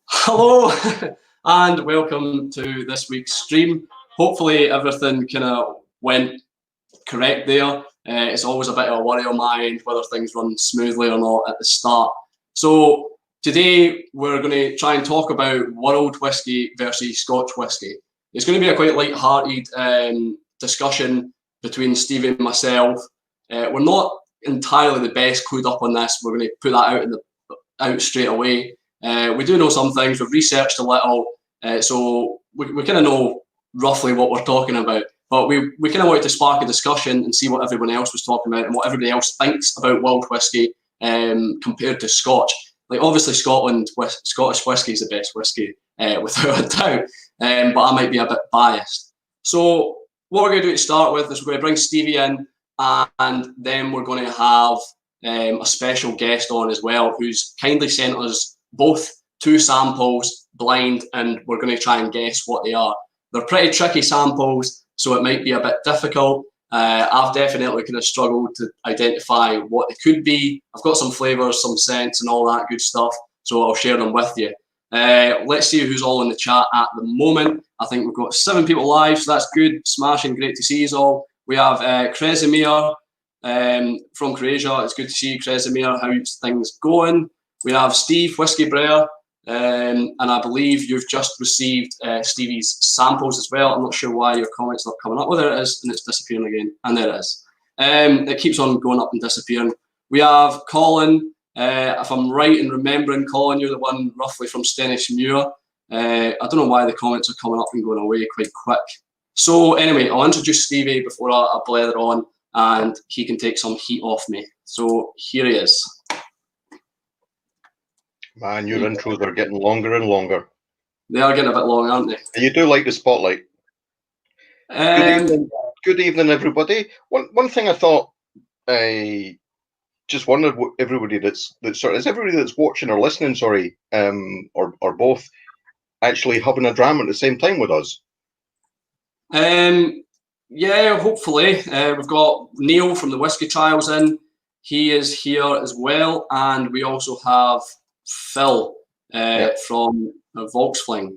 Hello and welcome to this week's stream. Hopefully everything kind of went correct there. It's always a bit of a worry on my end whether things run smoothly or not at the start. So today we're going to try and talk about World Whisky versus Scotch whisky. It's going to be a quite light-hearted discussion between Stevie and myself. We're not entirely the best clued up on this. We're going to put that out straight away. We do know some things. We've researched a little, so we kind of know roughly what we're talking about. But we kind of wanted to spark a discussion and see what everyone else was talking about and what everybody else thinks about World Whisky compared to Scotch. Like obviously Scottish whisky is the best whisky without a doubt, but I might be a bit biased. So what we're going to do to start with is we're going to bring Stevie in, and then we're going to have a special guest on as well, who's kindly sent us both two samples blind, and we're going to try and guess what they are. They're pretty tricky samples, so it might be a bit difficult. I've definitely kind of struggled to identify what they could be. I've got some flavours, some scents and all that good stuff, so I'll share them with you. Let's see who's all in the chat at the moment. I think we've got 7 people live, so that's good, smashing, great to see you all. We have Kresimir from Croatia. It's good to see you, Kresimir. How's things going? We have Steve, Whiskey Breyer, and I believe you've just received Stevie's samples as well. I'm not sure why your comment's not coming up. Oh, there it is, and it's disappearing again. And there it is. It keeps on going up and disappearing. We have Colin. If I'm right in remembering, Colin, you're the one roughly from Stennismuir. I don't know why the comments are coming up and going away quite quick. So anyway, I'll introduce Stevie before I blather on, and he can take some heat off me. So here he is. Man, your intros are getting longer and longer. They are getting a bit long, aren't they? You do like the spotlight. Good evening, everybody. One thing I thought, I just wondered what everybody is everybody that's watching or listening, or both, actually having a dram at the same time with us? Yeah, hopefully. We've got Neil from the Whisky Trials in. He is here as well, and we also have Phil from Volksfling.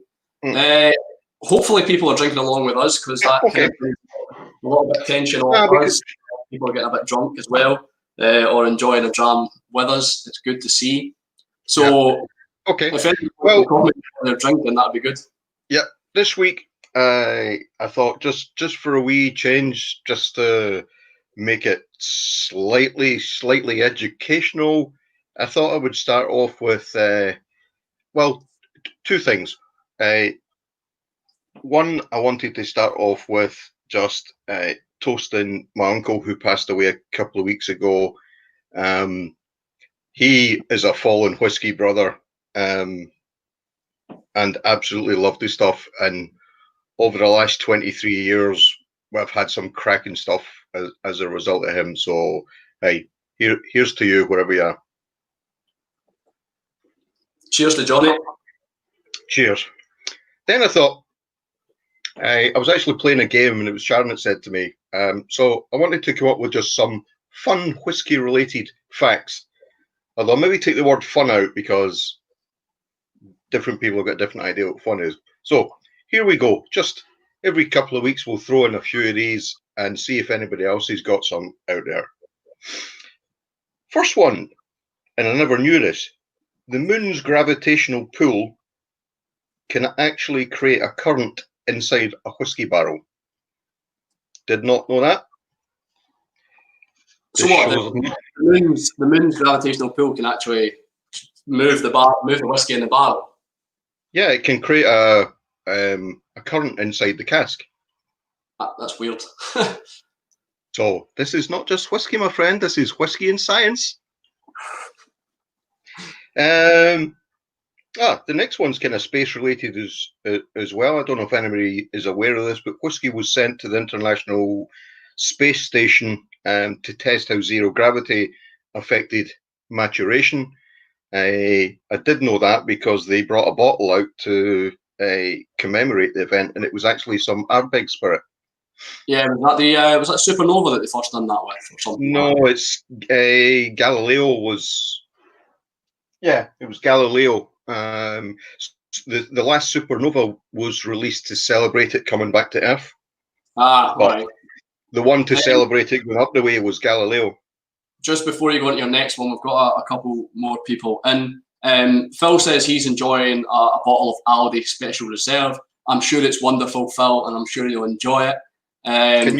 Hopefully people are drinking along with us, because that kind of brings a little bit of tension on us. People are getting a bit drunk as well, or enjoying a dram with us. It's good to see. So if anyone comment when they're drinking, that'd be good. Yeah, this week I thought just for a wee change, just to make it slightly educational, I thought I would start off with, two things. One, I wanted to start off with just toasting my uncle who passed away a couple of weeks ago. He is a fallen whiskey brother, and absolutely loved his stuff. And over the last 23 years, we've had some cracking stuff as a result of him. So, hey, here's to you, wherever you are. Cheers to Johnny. Cheers. Then I thought, I was actually playing a game, and it was Sharon that said to me, so I wanted to come up with just some fun whiskey-related facts. Although I'll maybe take the word fun out, because different people have got a different idea what fun is. So here we go. Just every couple of weeks, we'll throw in a few of these and see if anybody else has got some out there. First one, and I never knew this, the moon's gravitational pull can actually create a current inside a whiskey barrel. Did not know that. So what? The moon's gravitational pull can actually move the whiskey in the barrel. Yeah, it can create a current inside the cask. That's weird. So this is not just whiskey, my friend. This is whiskey and science. The next one's kind of space related as well. I don't know if anybody is aware of this, but whiskey was sent to the International Space Station to test how zero gravity affected maturation. I did know that because they brought a bottle out to commemorate the event, and it was actually some Ardbeg spirit. Yeah, was that Supernova that they first done that with, or something? No, it's Galileo was. Yeah, it was Galileo The last supernova was released to celebrate it coming back to Earth. Ah, But right. the one to celebrate it going up the way was Galileo. Just before you go into your next one, we've got a couple more people in. Phil says he's enjoying a bottle of Aldi Special Reserve. I'm sure it's wonderful, Phil, and I'm sure you'll enjoy it. Can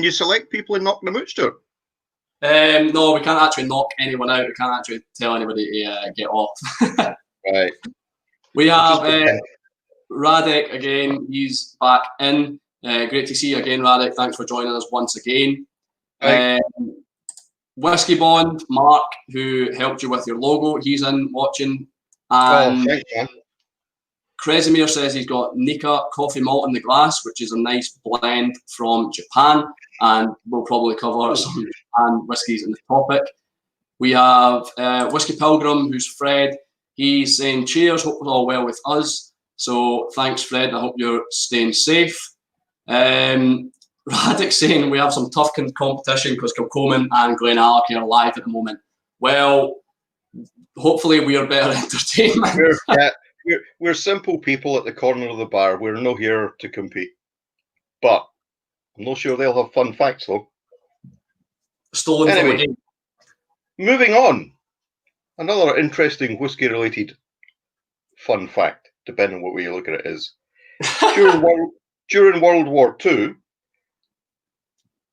you select people and knock them out, Stuart? No, we can't actually knock anyone out. We can't actually tell anybody to get off. Right. We have Radek again. He's back in. Great to see you again, Radek. Thanks for joining us once again. Whiskey Bond, Mark, who helped you with your logo, he's in watching. And thanks, man. Kresimir says he's got Nika coffee malt in the glass, which is a nice blend from Japan, and we'll probably cover some Japan whiskies in the topic. We have Whiskey Pilgrim, who's Fred. He's saying cheers, hope it's all well with us. So thanks, Fred. I hope you're staying safe. Radek saying we have some tough competition because Kilcoman and Glenallachie are live at the moment. Well, hopefully we are better entertainment. We're simple people at the corner of the bar. We're not here to compete. But I'm not sure they'll have fun facts, though. Stolen from the game. Moving on. Another interesting whiskey-related fun fact, depending on what way you look at it, is during World War II,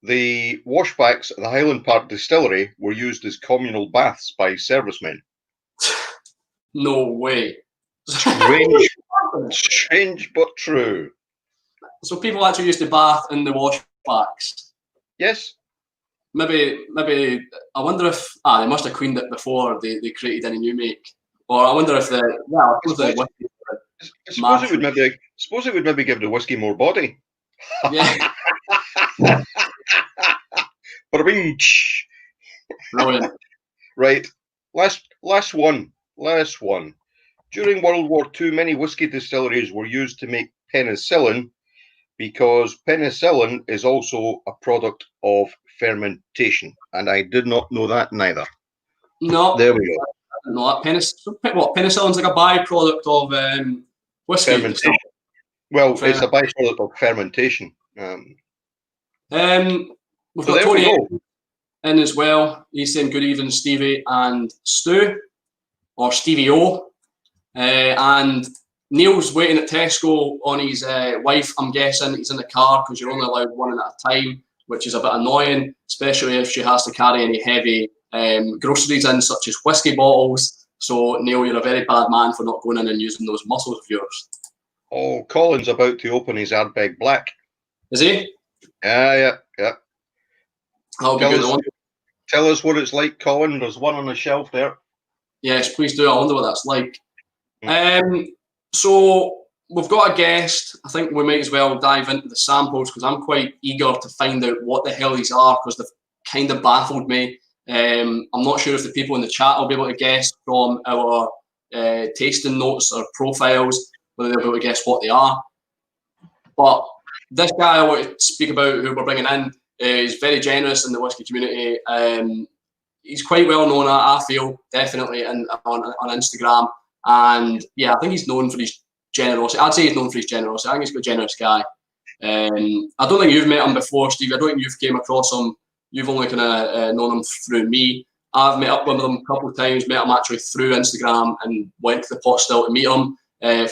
the washbacks at the Highland Park Distillery were used as communal baths by servicemen. No way. Strange but true. So people actually used to bath in the washbacks? Yes. Maybe. I wonder if they must have cleaned it before they created any new make. Or I wonder if suppose it would maybe give the whiskey more body. Yeah. Brilliant. Right. Last one. During World War II, many whiskey distilleries were used to make penicillin because penicillin is also a product of fermentation. And I did not know that neither. No. There we go. No, penicillin's like a byproduct of whiskey. Fermentation. Well, it's a byproduct of fermentation. We've got Tony in as well. He's saying good evening, Stevie and Stu, or Stevie O. And Neil's waiting at Tesco on his wife, I'm guessing. He's in the car because you're only allowed one at a time, which is a bit annoying, especially if she has to carry any heavy groceries in, such as whiskey bottles. So, Neil, you're a very bad man for not going in and using those muscles of yours. Oh, Colin's about to open his Ardbeg Black. Is he? Yeah. Tell us what it's like, Colin. There's one on the shelf there. Yes, please do. I wonder what that's like. So we've got a guest. I think we might as well dive into the samples because I'm quite eager to find out what the hell these are because they've kind of baffled me. I'm not sure if the people in the chat will be able to guess from our tasting notes or profiles whether they'll be able to guess what they are. But this guy I want to speak about, who we're bringing in, is very generous in the whiskey community. He's quite well known, I feel, definitely on Instagram. And yeah, I think he's known for his generosity. I'd say he's known for his generosity. I think he's a generous guy. I don't think you've met him before, Steve. I don't think you've came across him. You've only kind of known him through me. I've met up with him a couple of times, met him actually through Instagram and went to the pot still to meet him.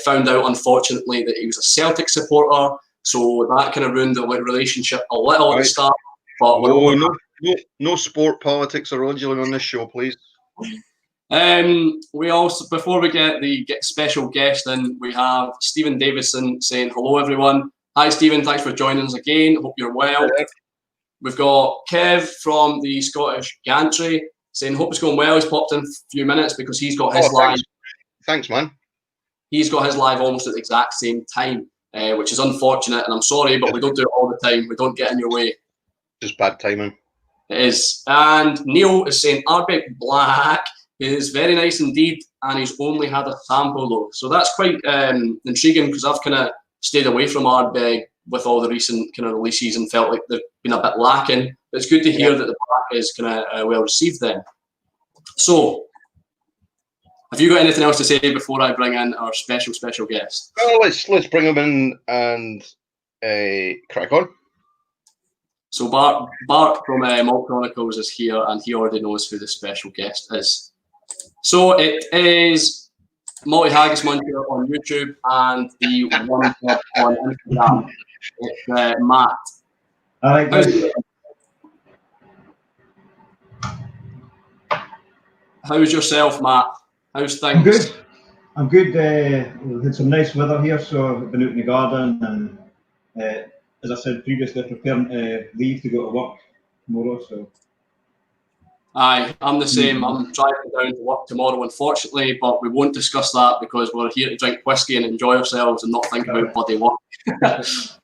Found out, unfortunately, that he was a Celtic supporter. So that kind of ruined the relationship a little at the start. But no sport, politics, or religion on this show, please. We also, before we get the special guest in, we have Stephen Davison saying hello, everyone. Hi, Stephen. Thanks for joining us again. Hope you're well. Yeah. We've got Kev from the Scottish Gantry saying hope it's going well. He's popped in a few minutes because he's got his live. Thanks, man. He's got his live almost at the exact same time. Which is unfortunate, and I'm sorry, but we don't do it all the time. We don't get in your way. Just bad timing. It is. And Neil is saying Ardbeg Black is very nice indeed, and he's only had a sample though. So that's quite intriguing because I've kind of stayed away from Ardbeg with all the recent kind of releases and felt like they've been a bit lacking. But it's good to hear that the Black is kind of well received then. So Have you got anything else to say before I bring in our special guest? Well, let's bring him in and crack on. So Bart from Malt Chronicles is here, and he already knows who the special guest is. So it is Malty Haggis Muncher on YouTube and the One Pub on Instagram. It's Matt. All right, guys. How's yourself, Matt? How's things? I'm good. I'm good. We've had some nice weather here, so I've been out in the garden, and as I said previously, preparing to leave to go to work tomorrow. So. Aye, I'm the same. I'm driving down to work tomorrow, unfortunately, but we won't discuss that because we're here to drink whiskey and enjoy ourselves and not think about bloody work. So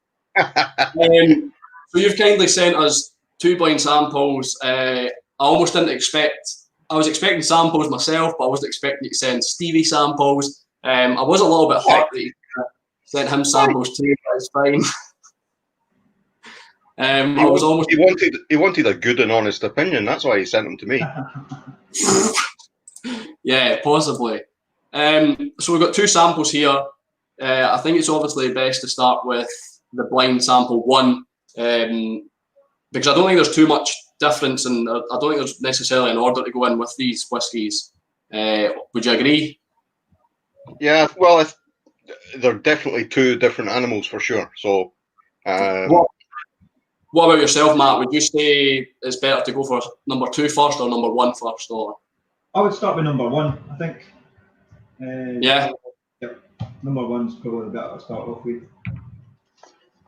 you've kindly sent us 2 blind samples. I almost didn't expect. I was expecting samples myself, but I wasn't expecting you to send Stevie samples. I was a little bit hurt that you sent him samples too, but it's fine. I was almost. He wanted a good and honest opinion. That's why he sent them to me. Yeah, possibly. So we've got 2 samples here. I think it's obviously best to start with the blind sample 1, because I don't think there's too much difference, and I don't think there's necessarily an order to go in with these whiskies. Would you agree? Yeah, well, they're definitely 2 different animals for sure. So, what about yourself, Matt? Would you say it's better to go for number 2 first or number 1 first? Or I would start with number 1, I think. Yeah. Yep. Number 1's probably better to start off with.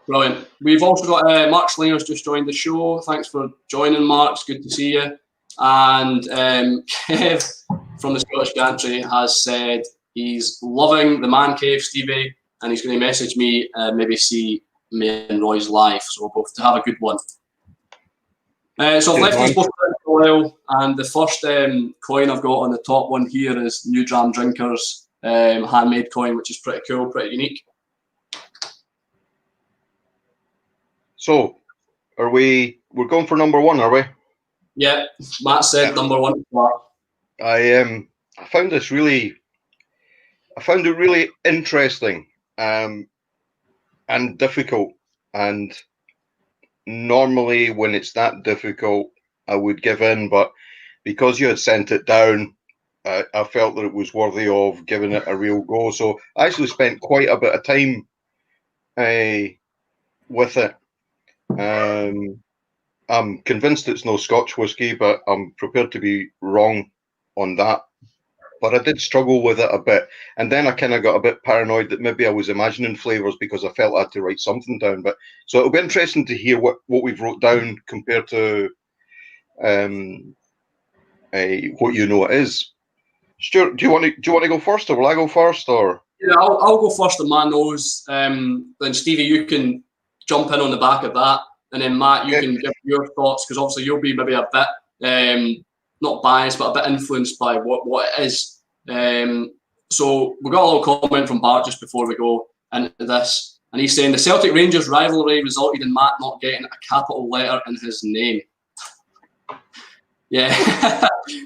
Brilliant. We've also got Mark Slinger's just joined the show. Thanks for joining, Mark. It's good to see you. And Kev from the Scottish Gantry has said he's loving the Man Cave, Stevie, and he's going to message me and maybe see me and Roy's live. So we'll both to have a good one. So I've left these both for a while, and the first coin I've got on the top one here is New Dram Drinkers handmade coin, which is pretty cool, pretty unique. So, we're going for number 1, are we? Yeah, Matt said number 1. I found it really interesting and difficult. And normally, when it's that difficult, I would give in. But because you had sent it down, I felt that it was worthy of giving it a real go. So I actually spent quite a bit of time with it. I'm convinced it's no Scotch whisky, but I'm prepared to be wrong on that. But I did struggle with it a bit, and then I kind of got a bit paranoid that maybe I was imagining flavours because I felt I had to write something down. But so it'll be interesting to hear what we've wrote down compared to what you know it is. Stuart, do you want to go first, or will I go first, or? Yeah, I'll go first on my nose. Then Stevie, you can jump in on the back of that, and then Matt, you can give your thoughts, because obviously you'll be maybe a bit not biased, but a bit influenced by what it is. So we got a little comment from Bart just before we go into this, and he's saying the Celtic Rangers rivalry resulted in Matt not getting a capital letter in his name. Yeah,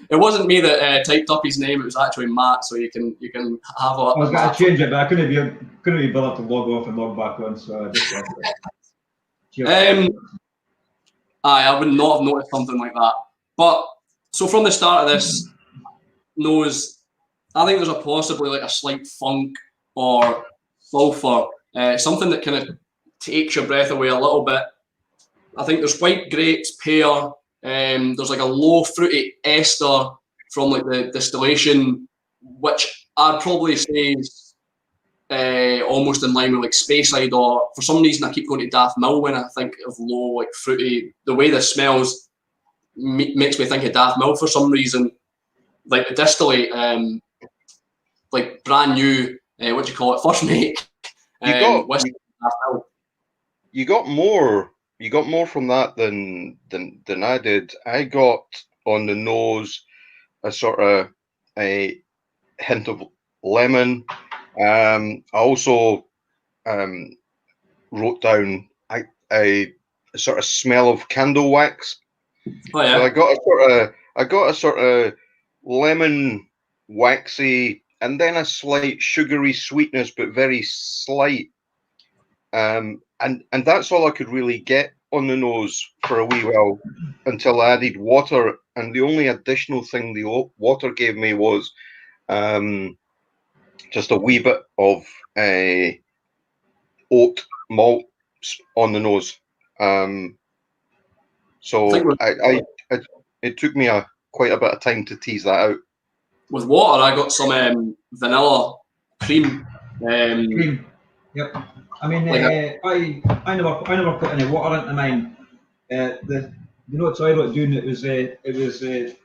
it wasn't me that typed up his name; it was actually Matt. So you can have a. I was going to change it, but I couldn't be bothered to log off and log back on, so I just left it. I would not have noticed something like that. But so from the start of this nose, I think there's possibly like a slight funk or sulphur, something that kind of takes your breath away a little bit. I think there's white grapes, pear. There's like a low fruity ester from like the distillation, which I'd probably say is almost in line with like Speyside, or for some reason I keep going to Daft Mill when I think of low like fruity. The way this smells makes me think of Daft Mill for some reason. Like the distillate, like brand new, what do you call it, first make. You got more. You got more from that than I did. I got on the nose a sort of a hint of lemon. I also wrote down a sort of smell of candle wax. Oh yeah. So I got a sort of lemon waxy, and then a slight sugary sweetness, but very slight. And that's all I could really get on the nose for a wee while until I added water. And the only additional thing the water gave me was just a wee bit of oat malt on the nose. So it took me quite a bit of time to tease that out. With water, I got some vanilla cream. Cream. Yep. I mean, I never put any water into mine. The notes I wrote down, it was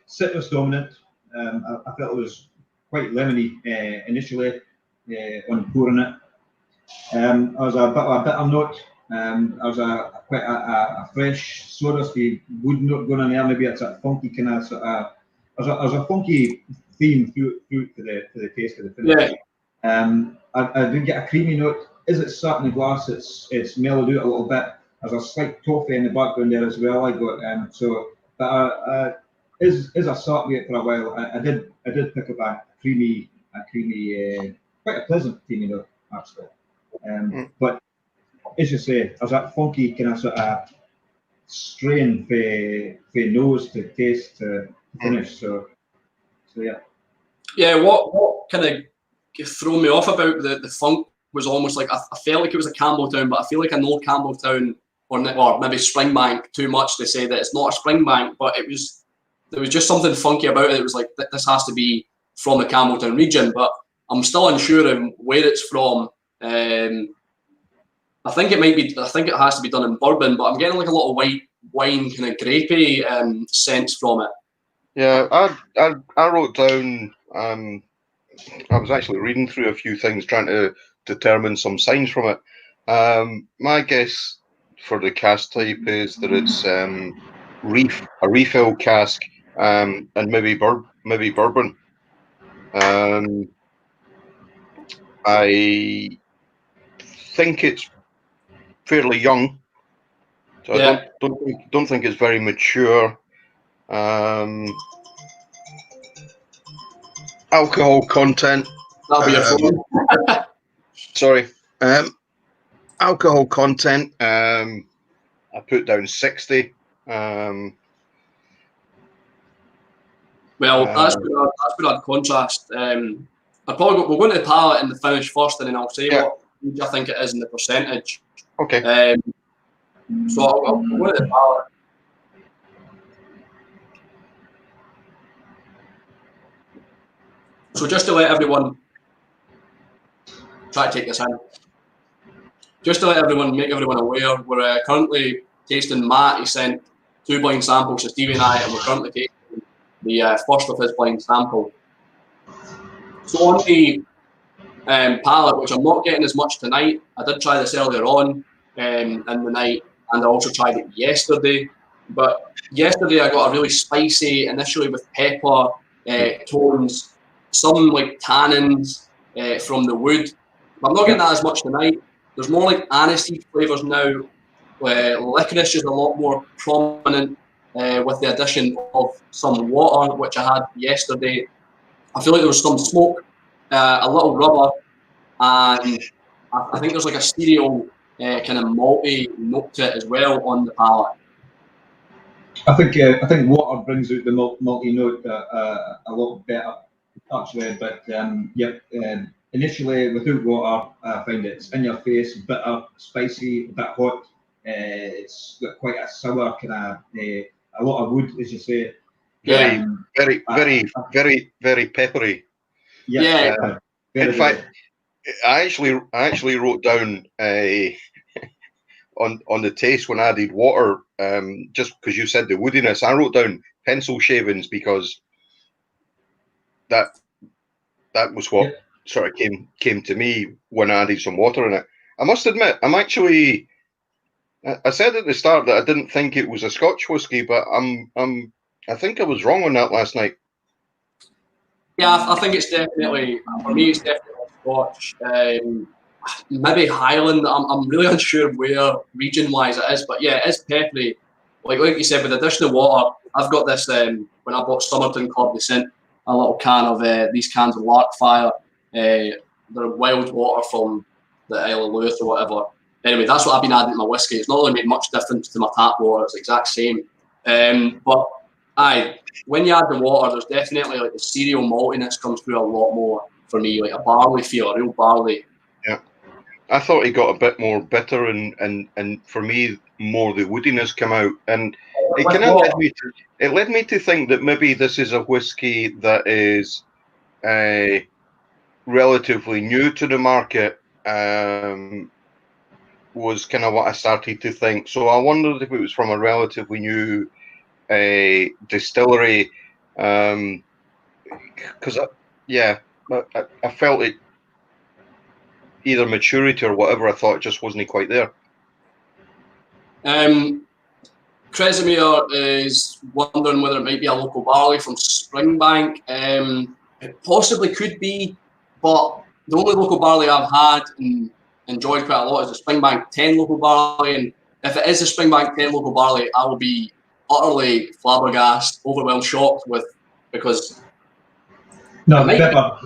citrus dominant. I felt it was quite lemony initially on pouring it. I was a bitter note. I was quite a fresh sorosty wood note going on there. Maybe it's a funky kind of sort of. I was a funky theme through to the taste of the finish. Yeah. I did get a creamy note. As it's sat in the glass, it's mellowed out a little bit. There's a slight toffee in the background there as well. I got as I sat with it for a while, I did pick up a creamy, quite a pleasant creamy note actually. But as you say, there's that funky kind of sort of strain for nose to taste to finish. So yeah. Yeah, what kind of threw me off about the funk was almost like I felt like it was a Campbelltown, but I feel like I know Campbelltown or maybe Springbank too much to say that it's not a Springbank, but there was just something funky about it. It was like this has to be from the Campbelltown region, but I'm still unsure of where it's from. I think it has to be done in bourbon, but I'm getting like a lot of white wine kind of grapey sense from it. Yeah, I wrote down. I was actually reading through a few things, trying to determine some signs from it. My guess for the cask type is that it's a refill cask, and maybe bourbon. I think it's fairly young, so Yeah. I don't think it's very mature. Alcohol content. That'll be your phone. Sorry. Alcohol content. I put down 60. Well, that's where I'd contrast. We'll go into the palate and the finish first, and then I'll say what I think it is in the percentage. Okay. So I'll go into the palate. So just to let everyone try to take this in. Just to make everyone aware, we're currently tasting Matt. He sent 2 blind samples to Stevie and I, and we're currently tasting the first of his blind sample. So on the palate, which I'm not getting as much tonight, I did try this earlier on in the night, and I also tried it yesterday. But yesterday I got a really spicy, initially with pepper tones, some like tannins from the wood. But I'm not getting that as much tonight. There's more like aniseed flavours now. Licorice is a lot more prominent with the addition of some water, which I had yesterday. I feel like there was some smoke, a little rubber, and I think there's like a cereal kind of malty note to it as well on the palate. I think water brings out the malty note a lot better, actually. But initially without water, I find it's in your face, bitter, spicy, a bit hot. It's got quite a sour kind of a lot of wood, as you say. Very peppery. Yeah. In fact, I actually wrote down on the taste when I added water, just because you said the woodiness. I wrote down pencil shavings because that was what sort of came to me when I added some water in it. I must admit, I said at the start that I didn't think it was a Scotch whiskey, but I think I was wrong on that last night. Yeah, I think it's definitely, for me, it's definitely Scotch. Maybe Highland. I'm really unsure where region-wise it is, but yeah, it is peppery. Like you said, with additional water, I've got this. When I bought Somerton Club, they sent a little can of these cans of Larkfire. They're wild water from the Isle of Louth or whatever. Anyway, that's what I've been adding to my whiskey. It's not really made much difference to my tap water. It's the exact same. But when you add the water, there's definitely like the cereal maltiness comes through a lot more for me, like a barley feel, a real barley. Yeah, I thought he got a bit more bitter, and for me, more the woodiness come out, and it kind of led me to think that maybe this is a whiskey that is relatively new to the market. Was kind of what I started to think. So I wondered if it was from a relatively new distillery, because I felt it either maturity or whatever. I thought it just wasn't quite there. Kresimir is wondering whether it might be a local barley from Springbank. It possibly could be, but the only local barley I've had and enjoyed quite a lot is the Springbank 10 local barley, and if it is a Springbank 10 local barley, I will be utterly flabbergasted, overwhelmed, shocked because no, the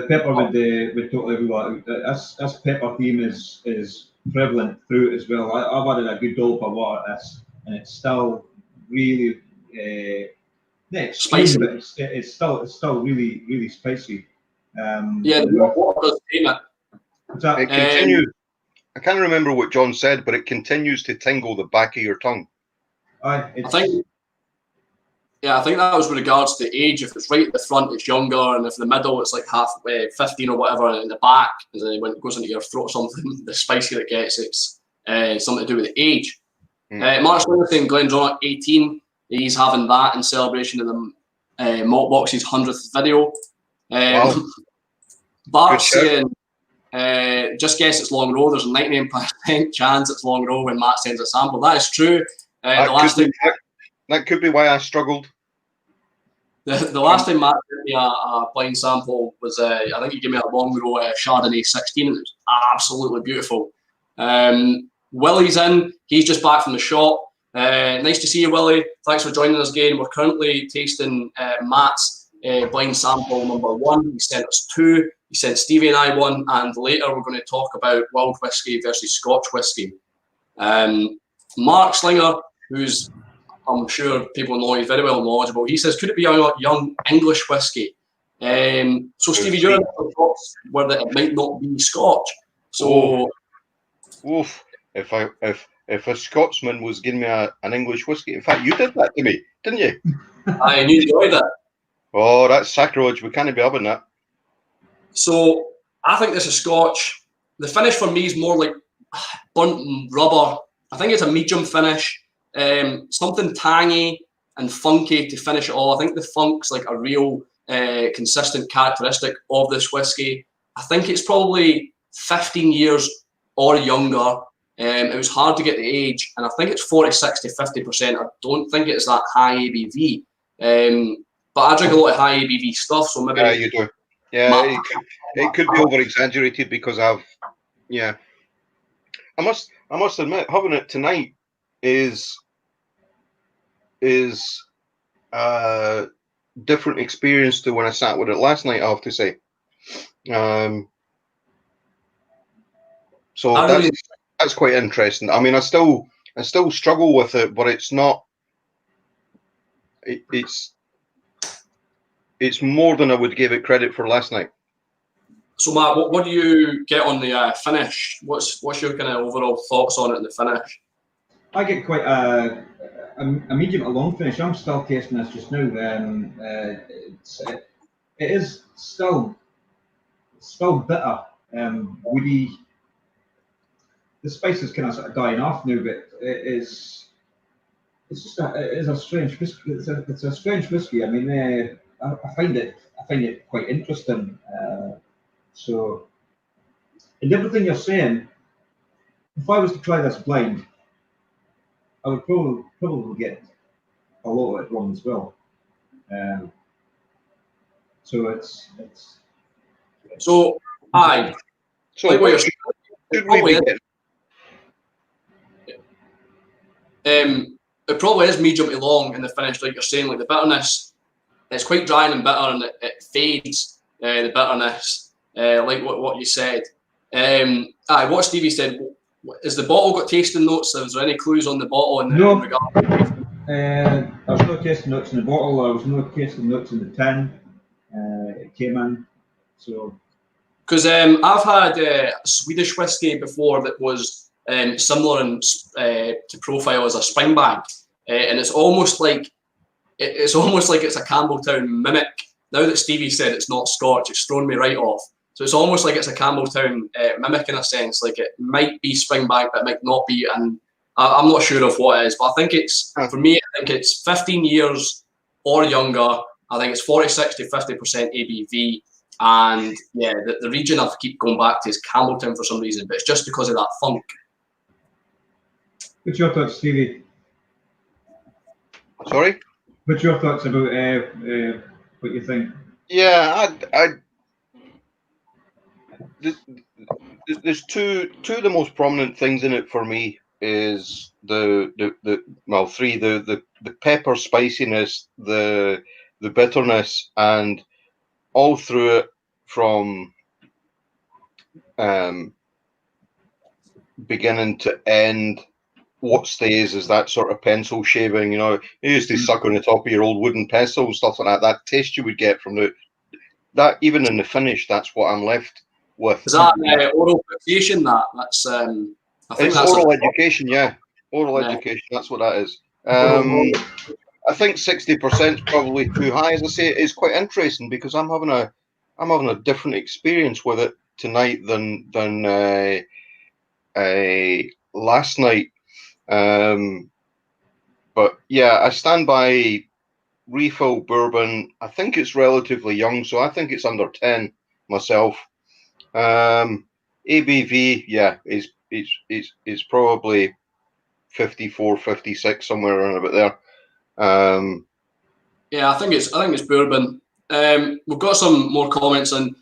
pepper would totally rule out. This pepper theme is prevalent through it as well. I've added a good dollop of water to this, and it's still really spicy, but it's still really spicy. The water does tame it. It continues. I can't remember what John said, but it continues to tingle the back of your tongue. I think that was with regards to age. If it's right at the front, it's younger, and if the middle, it's like 15 or whatever, and in the back, when it goes into your throat or something, the spicier it gets, it's something to do with the age. Mark Slinger saying Glendronach 18, he's having that in celebration of the Maltbox's 100th video. Wow. Bart saying, just guess it's Long Row. There's a 99% chance it's Long Row when Matt sends a sample. That is true. That could be why I struggled. The last time Matt gave me a blind sample was, I think he gave me a Long Row Chardonnay 16, and it was absolutely beautiful. Willie's in. He's just back from the shop. Nice to see you, Willie. Thanks for joining us again. We're currently tasting Matt's blind sample number 1. He sent us 2. He sent Stevie and I 1, and later we're going to talk about World Whisky versus Scotch Whisky. Mark Slinger, who's, I'm sure people know, he's very well knowledgeable. He says, could it be a young English whisky? So Stevie, you're in the thoughts where that it might not be Scotch. So, if a Scotsman was giving me an English whisky, in fact, you did that to me, didn't you? I enjoyed it. Oh, that's sacrilege. We can't be having that. So I think this is Scotch. The finish for me is more like burnt rubber. I think it's a medium finish. Something tangy and funky to finish it all. I think the funk's like a real consistent characteristic of this whiskey. I think it's probably 15 years or younger. It was hard to get the age, and I think it's 46 to 50%. I don't think it's that high ABV. But I drink a lot of high ABV stuff, so maybe... Yeah, you do. Yeah, it could be over-exaggerated because I must admit, having it tonight is a different experience to when I sat with it last night, I have to say. So that's quite interesting. I mean, I still struggle with it, but it's not. It's more than I would give it credit for last night. So Matt, what do you get on the finish? What's your kind of overall thoughts on it in the finish? I get quite a medium to long finish. I'm still tasting this just now. It is still bitter, woody. The spice is kind of sort of dying off now, but it is a strange whiskey. It's a strange whiskey. I mean, I find it quite interesting. So, and everything you're saying, if I was to try this blind, I would probably get a lot of it wrong as well. So it's. So aye. So like what should we be getting? It probably is medium to long in the finish, like you're saying, like the bitterness. it's quite dry and bitter, and it fades the bitterness, like what you said. What Stevie said. Is the bottle got tasting notes? Is there any clues on the bottle in No. regard? There's no tasting notes in the bottle. There was no tasting notes in the tin. It came in, so. Because I've had a Swedish whiskey before that was similar to profile as a Springbank, and it's almost like it's a Campbelltown mimic. Now that Stevie said it's not Scotch, it's thrown me right off. So it's almost like it's a Campbelltown mimic in a sense. Like it might be Springbank, but it might not be, and I'm not sure of what it is. But I think for me, I think it's 15 years or younger. I think it's 46 to 50% ABV. And yeah, the region I keep going back to is Campbelltown for some reason, but it's just because of that funk. What's your thoughts, Stevie? Sorry? What's your thoughts about what you think? Yeah, there's two of the most prominent things in it for me is three, the pepper spiciness, the bitterness, and all through it from beginning to end, what stays is that sort of pencil shaving. You used to suck on the top of your old wooden pestle, stuff like that. That taste you would get from that, even in the finish, that's what I'm left with. Is that oral fixation? That's I think it's that's oral education, yeah. Oral education, that's what that is. I think 60% is probably too high. As I say, it's quite interesting because I'm having a different experience with it tonight than last night. But yeah, I stand by refill bourbon. I think it's relatively young, so I think it's under 10 myself. ABV, yeah, is probably 54, 56, somewhere around about there. Yeah, I think it's bourbon. We've got some more comments in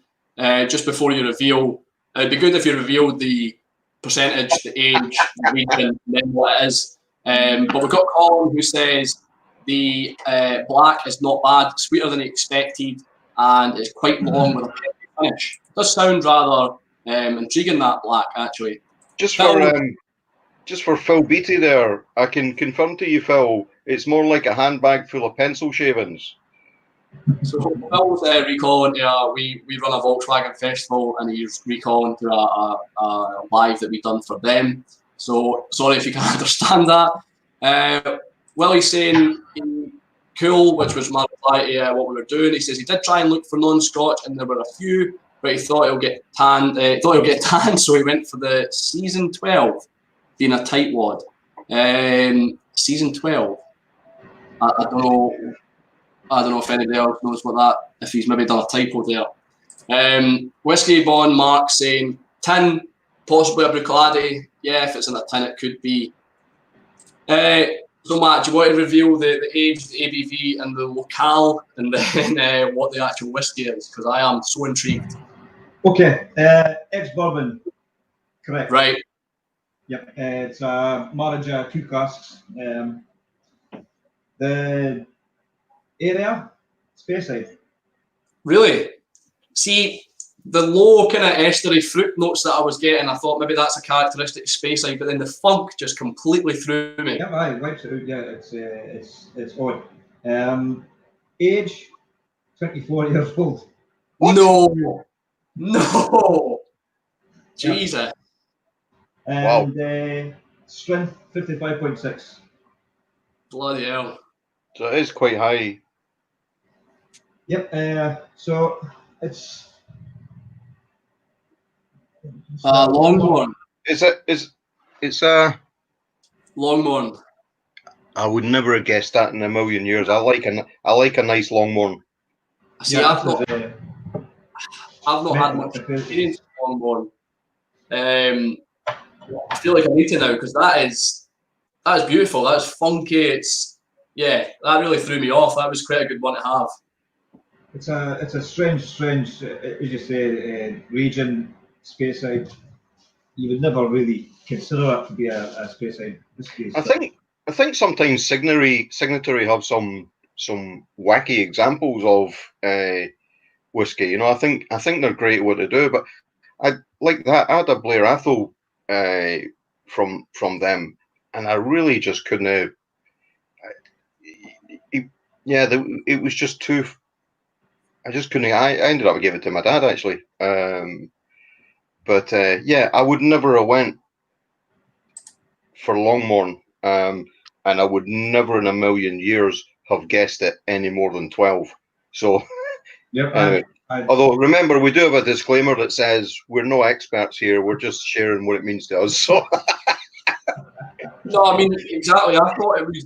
just before you reveal. It'd be good if you revealed the percentage, the age, the region, and then what it is. But we've got Colin who says the black is not bad, sweeter than expected, and it's quite long with a peppy finish. It does sound rather intriguing, that black, actually. Just for Phil Beattie there, I can confirm to you, Phil, it's more like a handbag full of pencil shavings. So Phil's recalling to we run a Volkswagen festival, and he's recalling to a live that we've done for them. So sorry if you can understand that. Willie's saying cool, which was my reply to what we were doing. He says he did try and look for non-Scotch, and there were a few, but he thought he'll get tanned. So he went for the season 12, being a tightwad. Season 12. I don't know if anybody else knows what that. If he's maybe done a typo there. Whiskey Bond Mark saying tin, possibly a Bruichladdich. Yeah, if it's in a tin, it could be. So Matt, do you want to reveal the age, the ABV, and the locale, and then what the actual whiskey is? Because I am so intrigued. Okay, ex-bourbon, correct. Right. Yep, it's Maharaja 2 casks. The area, Speyside. Really? See, the low kind of estery fruit notes that I was getting, I thought maybe that's a characteristic of Speyside, but then the funk just completely threw me. Yeah, I wipes it out. Yeah, it's odd. Age, 24 years old. What? No. Jesus. And strength 55.6. Bloody hell. So it is quite high. Yep. So it's Longmorn. It's Longmorn. I would never have guessed that in a million years. I like a nice Longmorn. See, I've not had much experience with Longmorn. I feel like I need to now because that is beautiful. That is funky. That really threw me off. That was quite a good one to have. It's a strange, as you say, region, Speyside. You would never really consider that to be a Speyside whiskey. I think sometimes Signatory have some wacky examples of whiskey. You know, I think they're great at what they do, but I like that. I had a Blair Athol from them, and I really just couldn't. It was just too. I just couldn't. I ended up giving it to my dad actually. But I would never have went for Longmorn, and I would never in a million years have guessed it any more than 12. So, Yep. although remember, we do have a disclaimer that says we're no experts here. We're just sharing what it means to us. So, no, I mean exactly. I thought it was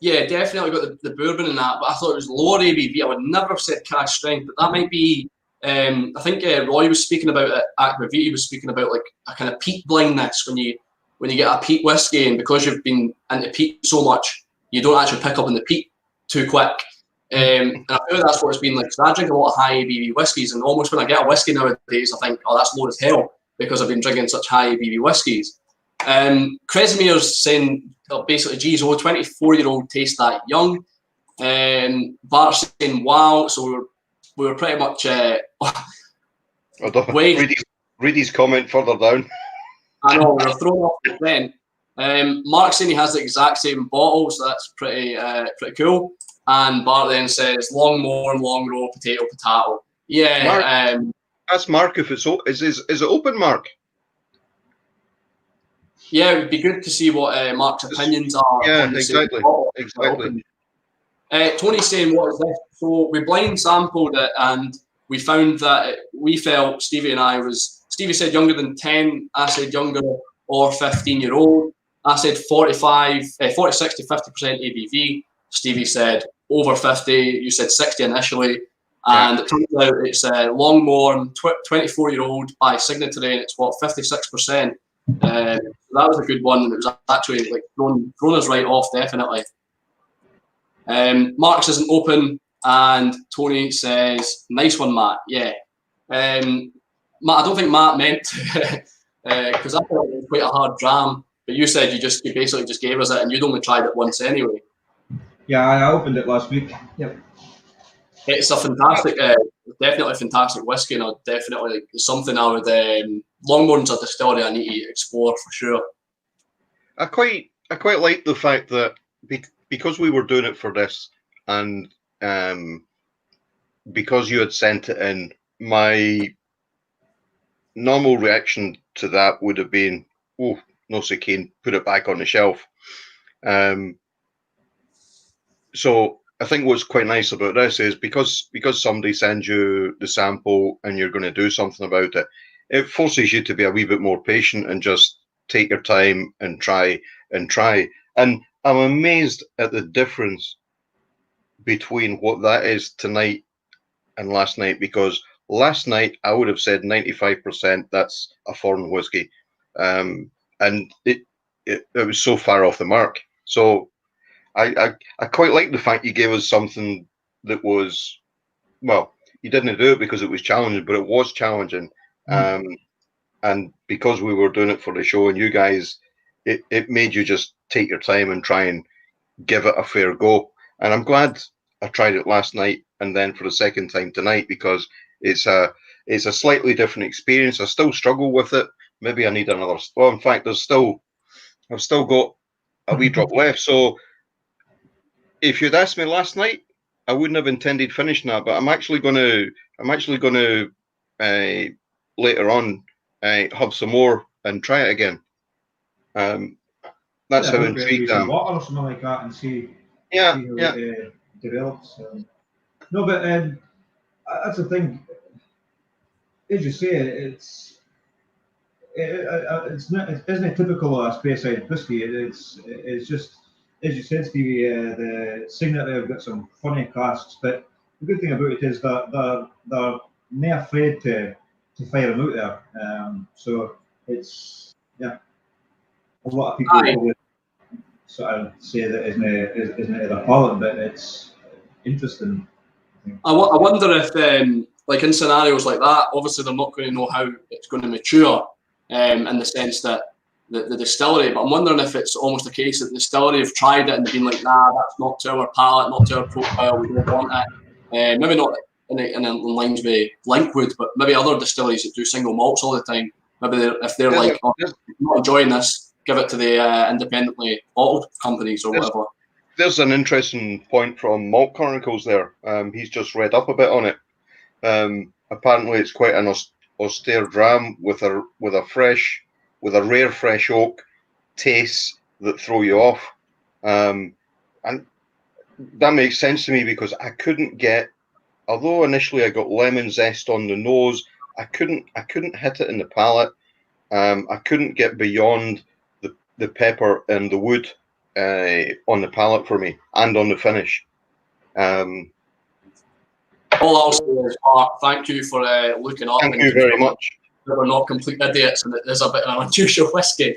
definitely got the bourbon in that, but I thought it was lower ABV. I would never have said cask strength, but that might be. I think Roy was speaking about it. Akbaviti was speaking about like a kind of peat blindness when you get a peat whiskey, and because you've been into peat so much, you don't actually pick up on the peat too quick. And I feel that's what it's been like. Because I drink a lot of high ABV whiskies, and almost when I get a whiskey nowadays, I think, oh, that's low as hell because I've been drinking such high ABV whiskies. Kresimir's saying basically, geez, 24-year-old tastes that young. Bart's saying, wow. So we were pretty much. Read his comment further down. I know, we were thrown off the trend. Mark's saying he has the exact same bottle, so that's pretty cool. And Bart then says, Longmorn, long row, potato. Yeah. Mark, ask Mark if it's is it open, Mark? Yeah, it would be good to see what Mark's opinions are. Yeah, exactly. Tony's saying, what is this? So we blind sampled it, and we found that we felt Stevie said younger than 10. I said younger or 15-year-old. I said 46 to 50% ABV. Stevie said over 50. You said 60 initially. And it turns out it's Longmorn, 24-year-old by signatory, and it's 56%. That was a good one. It was actually like thrown us right off, definitely. Mark's isn't open, and Tony says, "Nice one, Matt." Yeah, Matt. I don't think Matt meant because I thought it was quite a hard dram. But you said you basically just gave us it, and you'd only tried it once anyway. Yeah, I opened it last week. Yep. It's a fantastic, definitely fantastic whiskey, and definitely something I would. Longmorn's a distillery I need to explore for sure. I quite like the fact that because we were doing it for this, and because you had sent it in, my normal reaction to that would have been, "Oh, no, so keen, put it back on the shelf." So I think what's quite nice about this is because somebody sends you the sample and you're going to do something about it, it forces you to be a wee bit more patient and just take your time and try. And I'm amazed at the difference between what that is tonight and last night, because last night I would have said 95% that's a foreign whiskey, and it was so far off the mark. So I quite like the fact you gave us something that was, well, you didn't do it because it was challenging, but it was challenging. And because we were doing it for the show and you guys, it made you just take your time and try and give it a fair go. And I'm glad I tried it last night and then for the second time tonight, because it's a slightly different experience. I still struggle with it. Maybe I need another. Well, in fact, I've still got a wee drop left. So if you'd asked me last night, I wouldn't have intended finishing that. But I'm actually going to later on have some more and try it again. That's how intrigued I am. Water or something like that, and see how it develops. No, but that's the thing. As you say, it isn't typical of a Speyside whiskey. It's just, as you said, Stevie, the Signature have got some funny casks, but the good thing about it is that they're not afraid to fire them out there. So it's, a lot of people would sort of say that isn't it a palate, but it's interesting. I wonder if, like in scenarios like that, obviously they're not going to know how it's going to mature, in the sense that the distillery, but I'm wondering if it's almost a case that the distillery have tried it and they've been like, nah, that's not to our palate, not to our profile, we don't want it. Maybe not in lines with Linkwood, but maybe other distilleries that do single malts all the time. Maybe if they're like, oh, if you're not enjoying this, give it to the independently bottled companies or whatever. There's an interesting point from Malt Chronicles there. He's just read up a bit on it. Apparently, it's quite an austere dram with a rare fresh oak taste that throw you off, and that makes sense to me because I couldn't get. Although initially I got lemon zest on the nose, I couldn't hit it in the palate. I couldn't get beyond the pepper and the wood on the palate for me and on the finish. All I'll say is, Mark, thank you for looking up. Thank you very much. We're not complete idiots, and it is a bit of an unusual whiskey.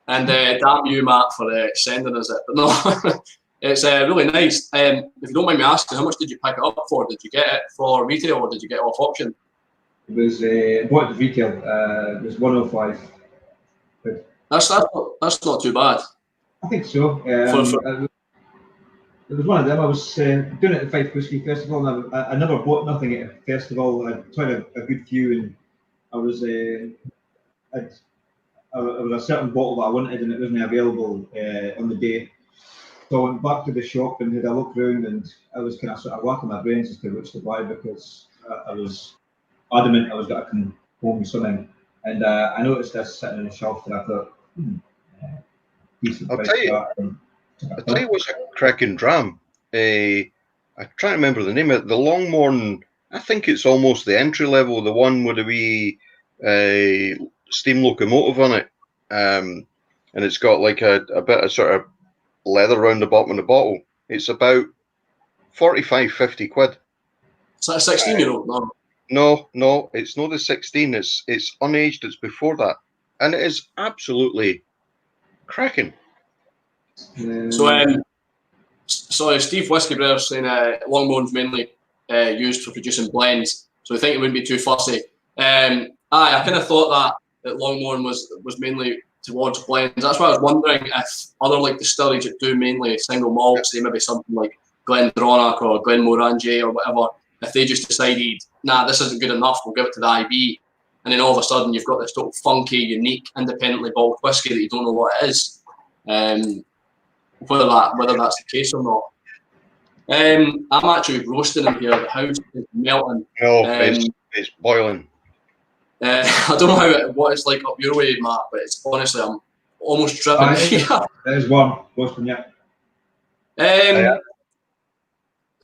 And damn you, Matt, for sending us it. But no, it's really nice. If you don't mind me asking, how much did you pick it up for? Did you get it for retail or did you get it off auction? It was bought at retail. It was 105. That's not too bad. I think so. It was one of them. I was doing it at the Fife Whisky Festival, and I never bought nothing at a festival. I tried a good few, and I was there was a certain bottle that I wanted, and it wasn't available on the day. So I went back to the shop and had a look around, and I was kind of sort of racking my brains as to which to buy because I was adamant I was going to come home with something. And I noticed this sitting on the shelf, and I thought, decent price for that. I'll tell you what's a cracking dram. I try to remember the name of it. The Longmorn, I think it's almost the entry level, the one with a wee steam locomotive on it. And it's got like a bit of sort of leather around the bottom of the bottle. It's about 45, 50 quid. Is that a 16-year-old? No, it's not the 16. It's unaged. It's before that. And it is absolutely cracking. So Steve Whiskey Brothers saying Longmorn's mainly used for producing blends, so I think it wouldn't be too fussy. I kind of thought that Longmorn was mainly towards blends. That's why I was wondering if other like distilleries that do mainly single malts, say maybe something like Glendronach or Glenmorangie or whatever, if they just decided, nah, this isn't good enough, we'll give it to the IB, and then all of a sudden you've got this total funky, unique, independently bottled whiskey that you don't know what it is. Whether that's the case or not. I'm actually roasting in here. The house is melting. No, it's boiling. I don't know what it's like up your way, Matt, but it's honestly, I'm almost driven here. There's one roasting, yeah.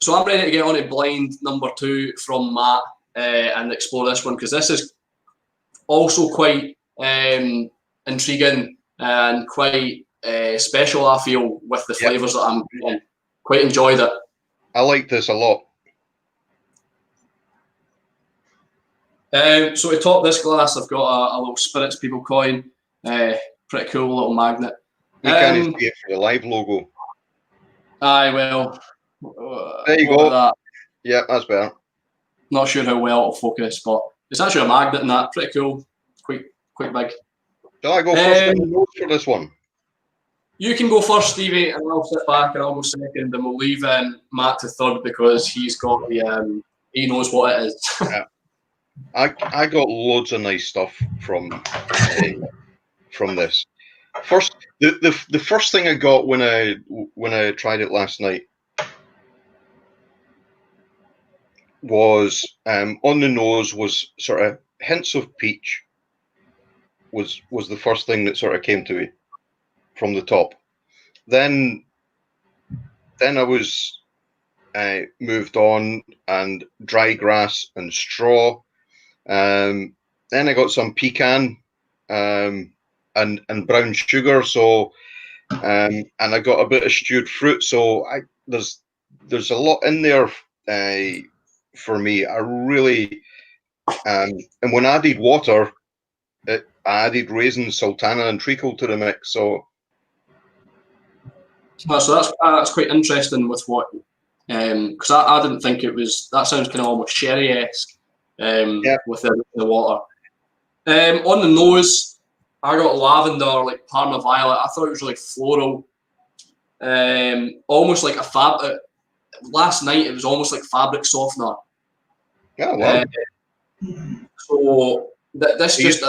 So I'm ready to get on to blind number 2 from Matt and explore this one, because this is also quite intriguing and quite special, I feel, with the flavours that I'm getting. Quite enjoyed it. I like this a lot. So to top this glass, I've got a little Spirits People coin. Pretty cool little magnet. You can't see it for the live logo. Aye, well. There you go. That? Yeah, that's better. Not sure how well it'll focus, but it's actually a magnet and that. Pretty cool. Quite big. Shall I go first for this one? You can go first, Stevie, and I'll sit back and I'll go second, and we'll leave Matt to third because he's got the he knows what it is. Yeah. I got loads of nice stuff from this. First, the first thing I got when I tried it last night was on the nose was sort of hints of peach. Was the first thing that sort of came to me from the top. Then I was moved on and dry grass and straw. Then I got some pecan and brown sugar. So and I got a bit of stewed fruit. So there's a lot in there for me. I really and when I added water, I added raisins, sultana, and treacle to the mix. So that's quite interesting with what, because I didn't think it was. That sounds kind of almost sherry-esque with the water. On the nose, I got lavender, like Parma Violet. I thought it was really floral, almost like a fabric. Last night it was almost like fabric softener. Yeah, wow. So this Do just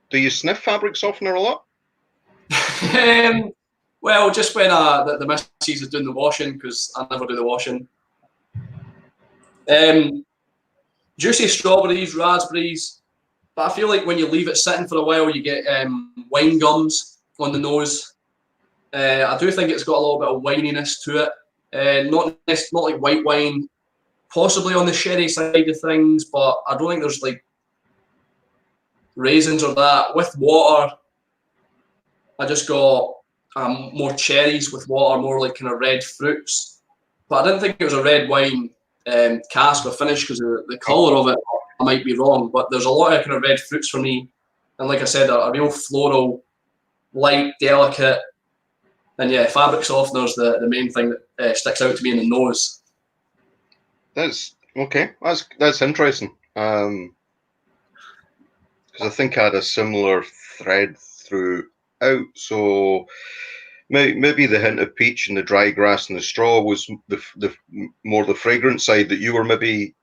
do you sniff fabric softener a lot? Well, just when the missus is doing the washing, because I never do the washing. Juicy strawberries, raspberries, but I feel like when you leave it sitting for a while, you get wine gums on the nose. I do think it's got a little bit of wininess to it. Not like white wine, possibly on the sherry side of things, but I don't think there's like raisins or that. With water, I just got more cherries with water, more like kind of red fruits. But I didn't think it was a red wine cask or finish because of the colour of it. I might be wrong, but there's a lot of kind of red fruits for me. And like I said, a real floral, light, delicate. And yeah, fabric softener's the main thing that sticks out to me in the nose. That's okay. That's interesting. Because I think I had a similar thread throughout. So maybe the hint of peach and the dry grass and the straw was the more the fragrant side that you were maybe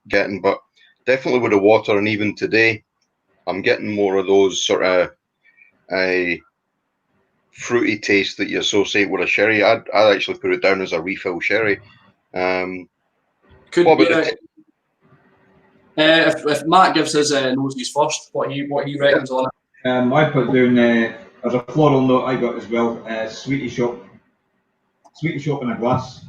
getting, but definitely with the water, and even today, I'm getting more of those sort of fruity taste that you associate with a sherry. I'd actually put it down as a refill sherry. Could be. If Matt gives his noses first, what he reckons on it. I put down there's a floral note I got as well. Sweetie shop in a glass.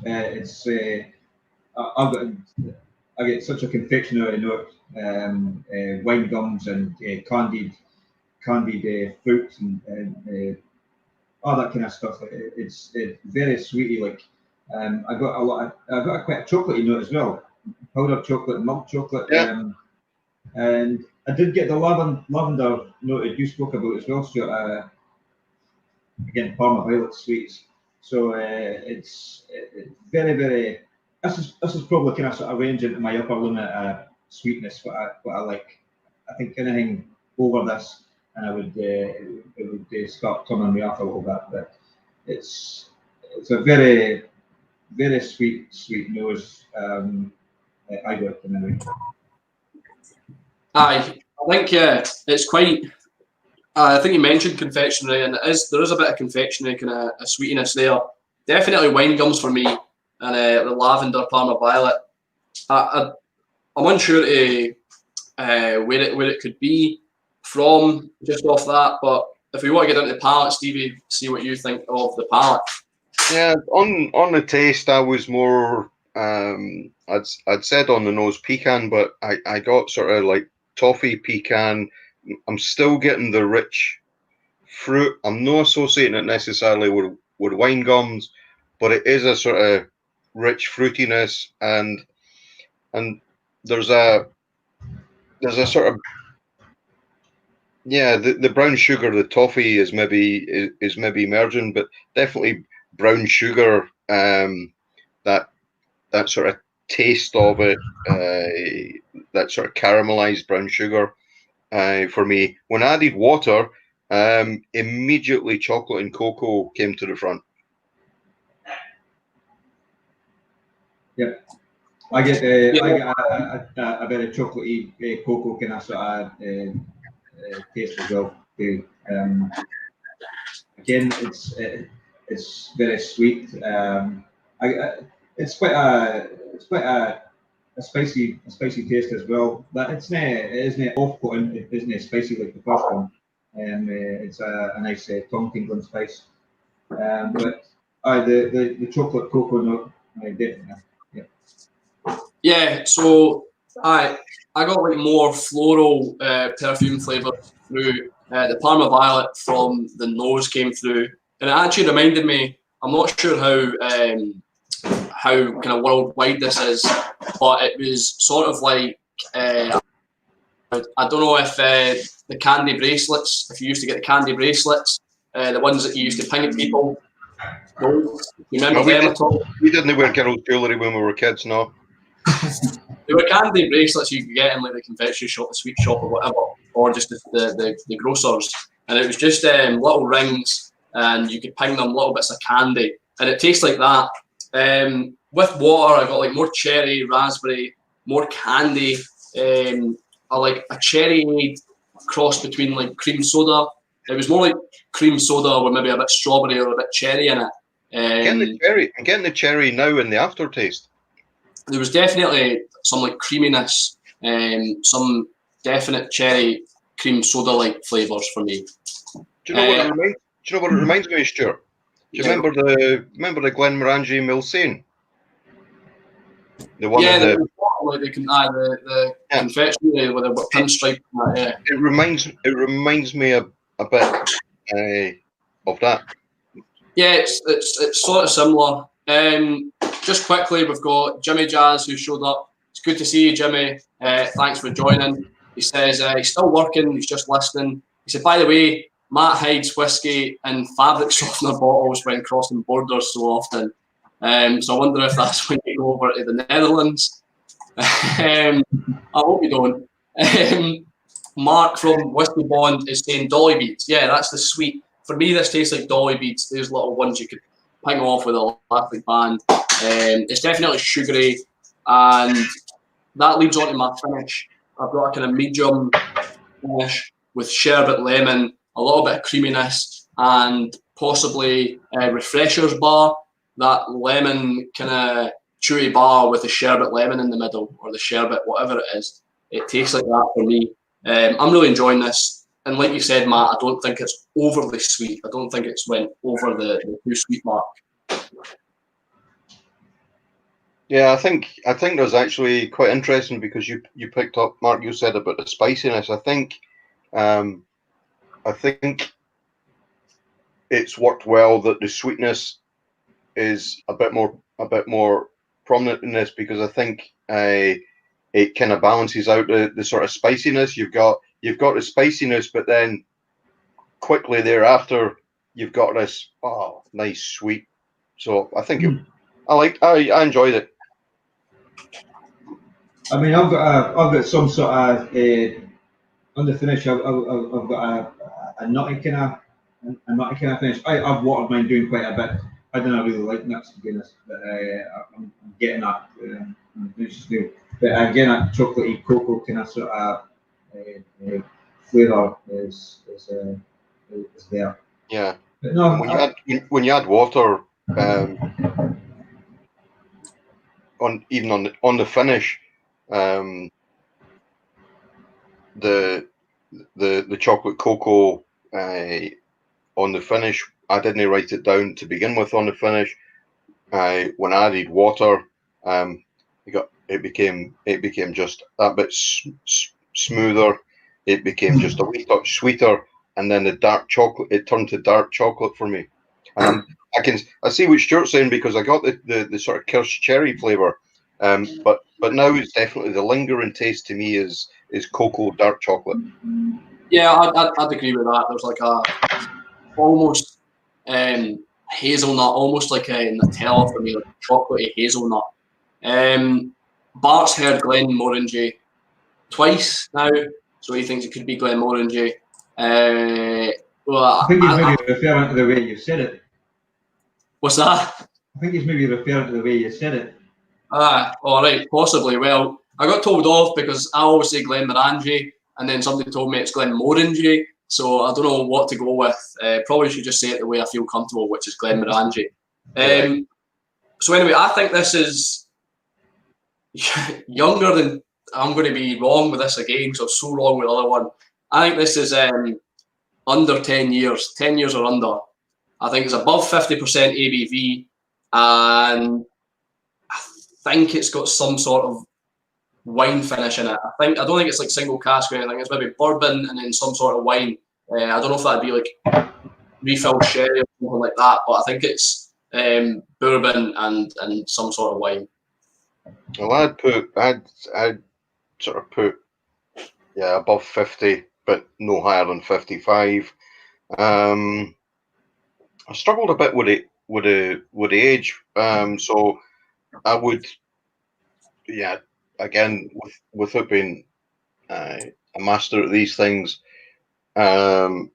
I get such a confectionery note. Wine gums and candied fruits and all that kind of stuff. It's very sweety. Like I got quite a chocolatey note as well. Powdered chocolate, milk chocolate. Yeah. And I did get the lavender note that you spoke about as well, Stuart. Again, Parma Violet sweets. So it's very, very. This is probably kind of sort of range into my upper limit sweetness. What I like. I think anything over this, and it would start turning me off a little bit. But it's a very, very sweet nose. I got it anyway. Aye, I think it's quite. I think you mentioned confectionery, and there is a bit of confectionery kind of a sweetiness there. Definitely wine gums for me, and the lavender Parma Violet. I'm unsure where it could be from just off that, but if we want to get into the palate, Stevie, see what you think of the palate. Yeah, on the taste, I was more. I'd said on the nose pecan, but I got sort of like toffee pecan. I'm still getting the rich fruit. I'm not associating it necessarily with wine gums, but it is a sort of rich fruitiness, and there's a sort of the brown sugar, the toffee is maybe emerging, but definitely brown sugar. That sort of taste of it, that sort of caramelized brown sugar. For me, when I added water, immediately chocolate and cocoa came to the front. Yeah, I get a very chocolatey cocoa kind of sort of taste as well. Again, it's very sweet. It's quite a spicy taste as well. But it isn't off-putting. It isn't spicy like the first one. It's a nice tongue tingling spice. But the chocolate cocoa note, definitely. Yeah, so I got like more floral perfume flavour through. The Parma Violet from the nose came through, and it actually reminded me. I'm not sure how kind of worldwide this is, but it was sort of like I don't know if the candy bracelets. If you used to get the candy bracelets, the ones that you used to ping at people. Those, you remember them at all? We didn't wear girls' jewellery when we were kids, no. They were candy bracelets you could get in like the confectionery shop, the sweet shop, or whatever, or just the grocers. And it was just little rings, and you could ping them little bits of candy, and it tastes like that. With water, I got like more cherry, raspberry, more candy. I like a cherry cross between like cream soda. It was more like cream soda with maybe a bit strawberry or a bit cherry in it. I'm getting the cherry now in the aftertaste. There was definitely some like creaminess, some definite cherry cream soda like flavours for me. Do you know what it reminds? Do you know what it reminds me of, Stuart? Do you remember the Glenmorangie Milsane? The one in the confectionery with a pinstripe. Yeah. It reminds me a bit of that. Yeah, it's sort of similar. Just quickly, we've got Jimmy Jazz who showed up. It's good to see you, Jimmy. Thanks for joining. He says he's still working. He's just listening. He said, by the way, Matt hides whiskey in fabric softener bottles when crossing borders so often. So I wonder if that's when you go over to the Netherlands. I hope you don't. Mark from Whiskey Bond is saying dolly beads. Yeah, that's the sweet. For me, this tastes like dolly beads. Those little ones you could ping off with a electric band. It's definitely sugary, and that leads on to my finish. I've got a kind of medium finish with sherbet lemon, a little bit of creaminess, and possibly a refreshers bar. That lemon kind of chewy bar with the sherbet lemon in the middle, or the sherbet, whatever it is. It tastes like that for me. I'm really enjoying this. And like you said, Matt, I don't think it's overly sweet. I don't think it's went over the too sweet mark. Yeah, I think that's actually quite interesting because you picked up, Mark, you said about the spiciness. I think it's worked well that the sweetness is a bit more prominent in this, because I think it kind of balances out the sort of spiciness. You've got the spiciness, but then quickly thereafter you've got this nice sweet. So I think I enjoyed it. I mean, I've got some sort of on the finish. I've got a nutty kind of finish. I've watered mine doing quite a bit. I don't really like nuts, to be honest, but I'm getting that finish new. But again, that chocolatey cocoa kind of sort of flavour is there. Yeah. But no, when you add water on the finish, the chocolate cocoa on the finish, I didn't write it down to begin with on the finish. When I added water, it became just a bit smoother. It became just a wee touch sweeter, and then the dark chocolate, it turned to dark chocolate for me. And I see what Stuart's saying, because I got the sort of Kirsch cherry flavour, but now it's definitely the lingering taste to me is cocoa dark chocolate. Yeah, I'd agree with that. There's like a almost hazelnut, almost like a Nutella for me, like chocolatey hazelnut. Bart's heard Glenmorangie twice now, so he thinks it could be Glenmorangie. I think he's maybe referring to the way you said it. What's that? I think he's maybe referring to the way you said it. All right, possibly. Well, I got told off because I always say Glenmorangie, and then somebody told me it's Glenmorangie, so I don't know what to go with. Probably should just say it the way I feel comfortable, which is Glenmorangie. So anyway, I think this is younger than, I'm going to be wrong with this again, because I was so wrong with the other one. I think this is under 10 years, 10 years or under. I think it's above 50% ABV, and I think it's got some sort of wine finish in it. I don't think it's like single cask or anything. It's maybe bourbon and then some sort of wine. I don't know if that'd be like refilled sherry or something like that, but I think it's bourbon and some sort of wine. Well, I'd sort of put above 50, but no higher than 55. I struggled a bit with the age, so I would again, without being a master at these things, the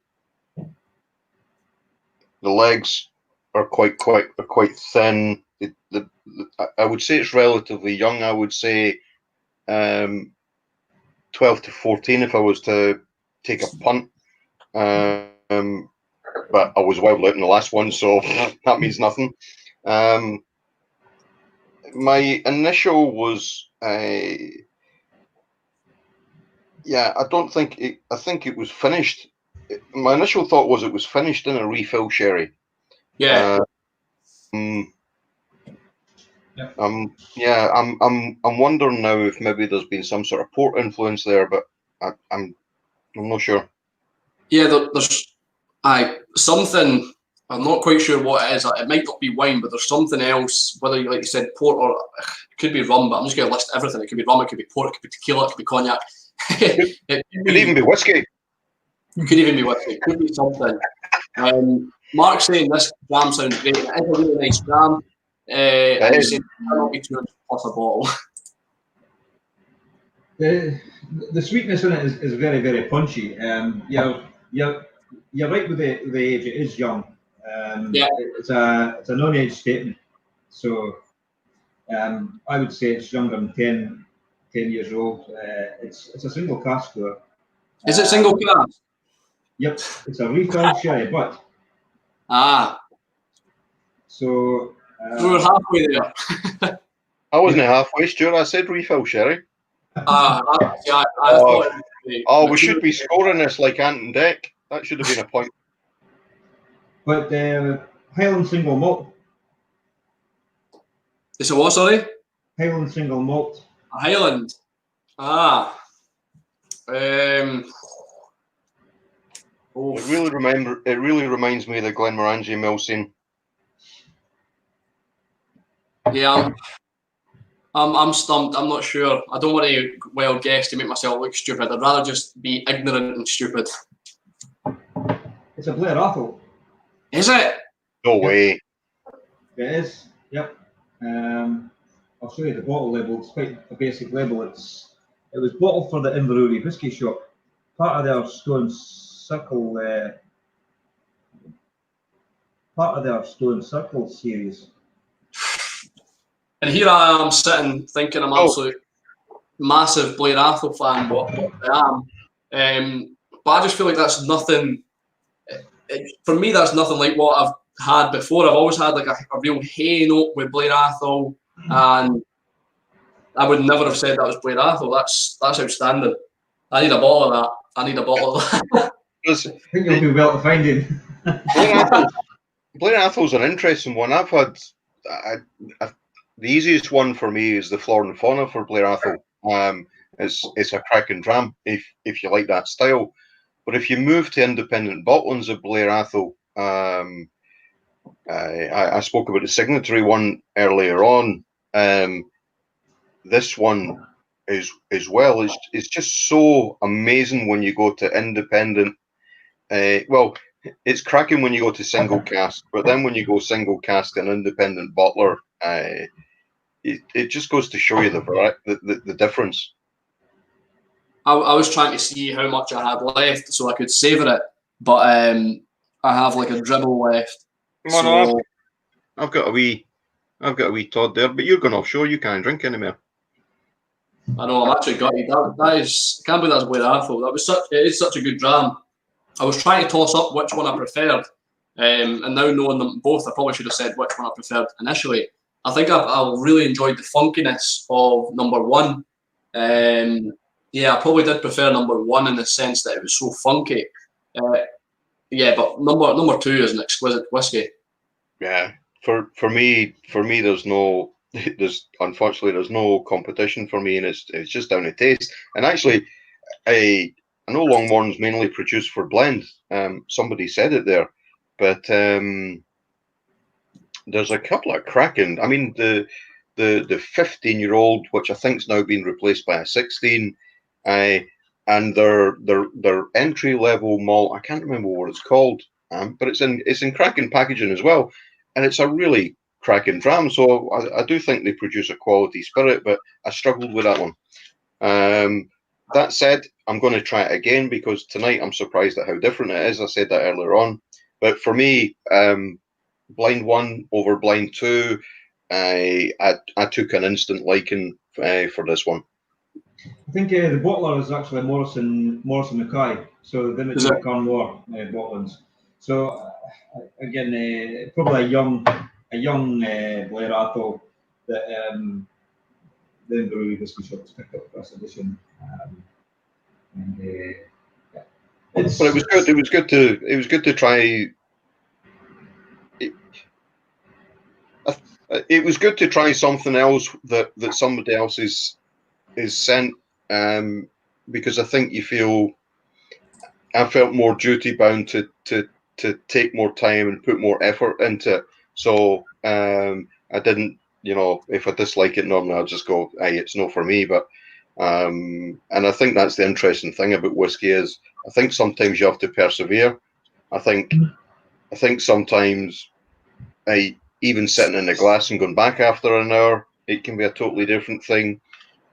legs are quite thin. I would say it's relatively young. I would say 12 to 14 if I was to take a punt. But I was well out in the last one, so that means nothing. My initial was, I don't think I think it was finished. My initial thought was it was finished in a refill sherry. Yeah. I'm wondering now if maybe there's been some sort of port influence there, but I'm not sure. Yeah, there's something. I'm not quite sure what it is. It might not be wine, but there's something else. Whether you, like you said, port or it could be rum. But I'm just going to list everything. It could be rum. It could be port. It could be tequila. It could be cognac. It could even be whiskey. It could even be whiskey. It could be something. Mark's saying this dram sounds great. It is a really nice dram. And he's saying it cannot be 200 plus a bottle. The sweetness in it is very, very punchy. You're right with the age. It is young. Yeah. It's a non-age statement. So I would say it's younger than 10 years old. It's a single cask though. Is it single cask? Yep, it's a refill sherry, but so we were halfway there. I wasn't halfway, Stuart. I said refill sherry. I thought it would be, we should be scoring this like Ant and Dec. That should have been a point. But Highland single malt. It's a what, sorry? Highland single malt. A Highland. It really reminds me of the Glenmorangie mill scene. Yeah, I'm stumped. I'm not sure. I don't want to well guess to make myself look stupid. I'd rather just be ignorant and stupid. It's a Blair Athol. Is it? No way. It is. Yep. I'll show you the bottle label. It's quite a basic label. It was bottled for the Inverurie Whisky Shop, part of their Stone Circle series. And here I am sitting thinking I'm absolute massive Blair Athol fan. What I am. But I just feel like that's nothing. For me, that's nothing like what I've had before. I've always had like a real hay note with Blair Athol, and I would never have said that was Blair Athol. That's outstanding. I need a bottle of that. I think you'll do well to find him. Blair Athol's an interesting one. I've had the easiest one for me is the Flora and Fauna for Blair Athol. It's a cracking dram if you like that style. But if you move to independent bottlings of Blair Athol, I spoke about the signatory one earlier on. This one is well. It's just so amazing when you go to independent. It's cracking when you go to single cask, but then when you go single cask and independent bottler, it just goes to show you the difference. I was trying to see how much I had left so I could savour it, but I have like a dribble left. So I've got a wee Todd there, but you're going offshore. You can't drink anymore. I know. I'm actually gutted. That is. I can't believe that's Blair Athol. It is such a good dram. I was trying to toss up which one I preferred, and now knowing them both, I probably should have said which one I preferred initially. I think I really enjoyed the funkiness of number one. Yeah, I probably did prefer number one in the sense that it was so funky. Yeah, but number two is an exquisite whiskey. Yeah, for me, there's unfortunately no competition for me, and it's just down to taste. And actually, I know Longmorn's mainly produced for blend. Somebody said it there, but there's a couple of cracking. I mean, the 15-year-old, which I think's now been replaced by a 16. And their entry level malt, I can't remember what it's called, but it's in cracking packaging as well, and it's a really cracking drams. So I do think they produce a quality spirit, but I struggled with that one. That said, I'm going to try it again because tonight I'm surprised at how different it is. I said that earlier on. But for me, blind 1 over blind 2, I took an instant liking for this one. I think the bottler is actually Morrison Mackay, so then it's Carnmore bottlings. So again, probably a young Blair Athol that the brewery whisky shops picked up this edition, and yeah. But it was good. It was good to try. It was good to try something else that somebody else is sent, because I think I felt more duty bound to take more time and put more effort into it. So I didn't, if I dislike it normally, I'll just go, hey, it's not for me. But and I think that's the interesting thing about whiskey is I think sometimes you have to persevere. I think sometimes even sitting in the glass and going back after an hour, it can be a totally different thing.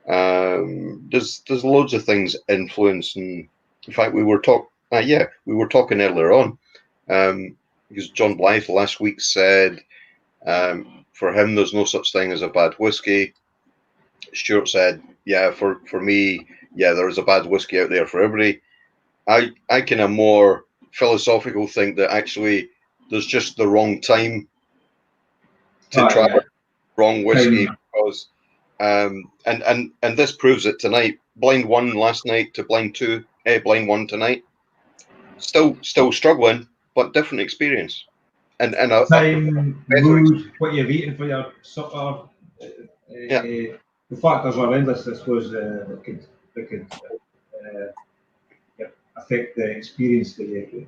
There's loads of things influence, and in fact we were talking earlier on, because John Blythe last week said for him there's no such thing as a bad whiskey. Stuart said, yeah, for me, yeah, there is a bad whiskey out there for everybody. I kind of more philosophical think that actually there's just the wrong time to try wrong whiskey, because and this proves it tonight. Blind 1 last night to blind 1 tonight. Still struggling, but different experience. And time, mood, what you've eaten for your supper. The factors are endless. I suppose that could affect the experience that you.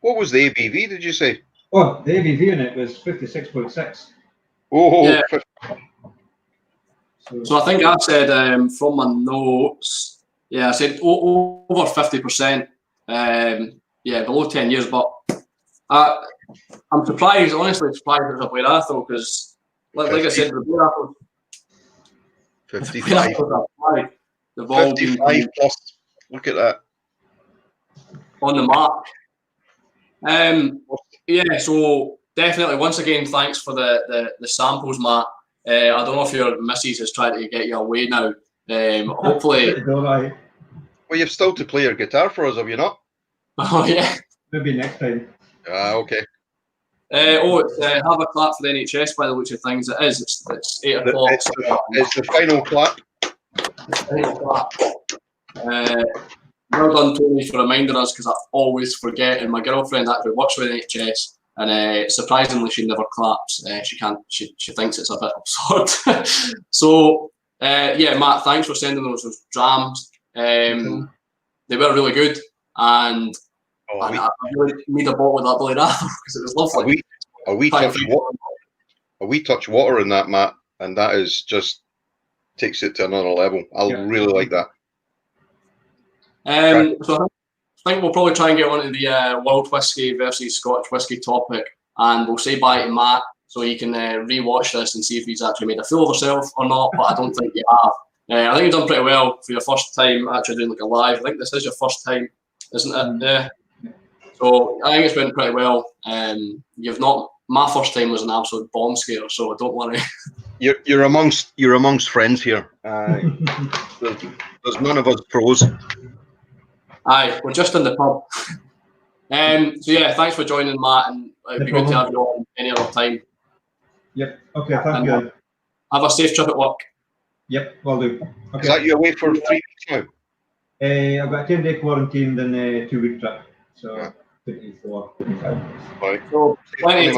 What was the ABV? Did you say? Oh, the ABV in it was 56.6. Oh, yeah. So I think I said from my notes, yeah, I said over 50%. Yeah, below 10 years, but I'm surprised, honestly surprised there's a Blair Athol, because like I said, the Blair Athol 55. They've all 55 plus. Look at that. On the mark. Yeah, so definitely, once again, thanks for the samples, Matt. I don't know if your missus is trying to get you away now. Hopefully. Well, you've still to play your guitar for us, have you not? Oh, yeah. Maybe next time. Okay. It's have a clap for the NHS by the looks of things. It is. It's 8 o'clock. It's the final clap. Well done, Tony, for reminding us, because I always forget. And my girlfriend actually works with NHS, and surprisingly, she never claps. She can't. She thinks it's a bit absurd. So yeah, Matt, thanks for sending those drams. They were really good, and I really need a bottle of that Blair Athol because it was lovely. A wee touch water in that, Matt, and that is just takes it to another level. Really like that. So I think we'll probably try and get onto the World Whisky versus Scotch Whisky topic, and we'll say bye to Matt so he can re-watch this and see if he's actually made a fool of himself or not, but I don't think you have. I think you've done pretty well for your first time actually doing like a live. I think this is your first time, isn't it? Yeah. So I think it's went pretty well. You've not. My first time was an absolute bomb scare, so don't worry. You're amongst friends here. There's none of us pros. Aye, we're just in the pub. So yeah, thanks for joining, Matt, and it'd be good to have you on any other time. Yep. Okay. Thank you. Have a safe trip at work. Yep, will do. Okay. Is that you away for 3 weeks now? I've got a 10-day quarantine, then a 2-week trip. So 24, 25. Right. So plenty of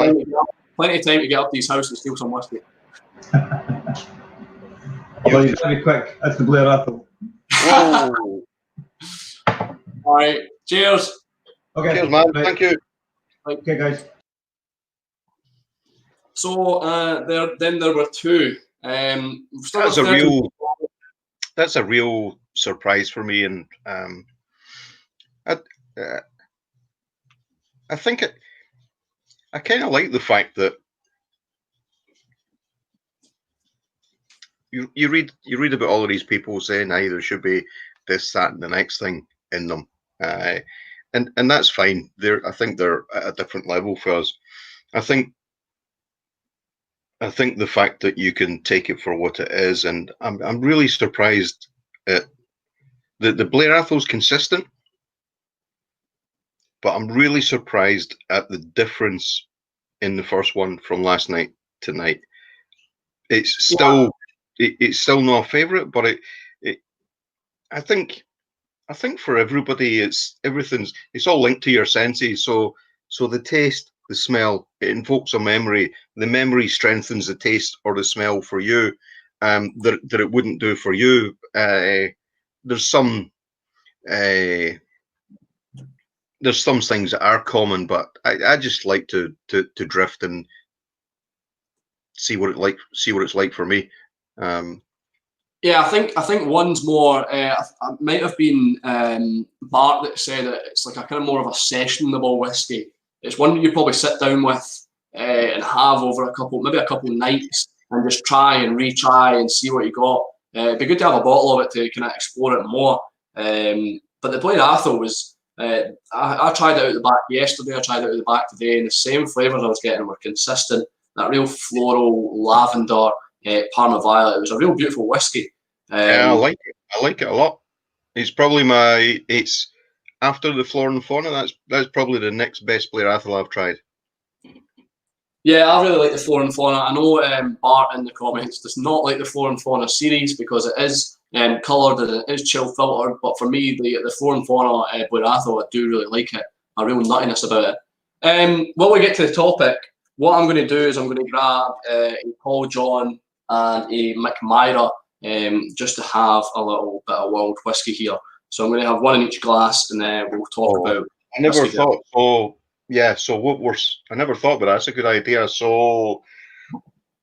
time to get up to his house and steal some whiskey. Well, you gotta be quick. That's the Blair Athol. Whoa. All right. Cheers. Okay. Cheers, man. Right. Thank you. Okay, guys. So there were two. That's a real surprise for me, and I think I kind of like the fact that you read about all of these people saying, "Hey, there should be this, that, and the next thing in them," and that's fine. I think they're at a different level for us. I think the fact that you can take it for what it is, and I'm really surprised at the Blair Athol's consistent, but I'm really surprised at the difference in the first one from last night to tonight. It's still it's still not a favourite, but I think for everybody it's all linked to your senses. So the taste, the smell, it invokes a memory. The memory strengthens the taste or the smell for you, that it wouldn't do for you. There's some things that are common, but I just like to drift and see what it's like for me. Yeah, I think one's more. It might have been Bart that said that it's like a kind of more of a sessionable whiskey. It's one that you probably sit down with and have over maybe a couple of nights, and just try and retry and see what you got. It'd be good to have a bottle of it to kind of explore it more. But the Blair Athol was. I tried it out the back yesterday. I tried it out the back today, and the same flavours I was getting were consistent. That real floral lavender. Parma Violet. It was a real beautiful whiskey. Yeah, I like it. I like it a lot. It's probably it's after the Flora and Fauna. That's probably the next best Blair Athol I've tried. Yeah, I really like the Flora and Fauna. I know Bart in the comments does not like the Flora and Fauna series because it is coloured and it is chill filtered. But for me, the Flora and Fauna Blair Athol, I do really like it. A real nuttiness about it. When we get to the topic, what I'm going to do is I'm going to grab a Paul John and a McMyra, just to have a little bit of World Whisky here. So I'm going to have one in each glass, and then we'll talk about. I never thought. So yeah. So I never thought, but that's a good idea. So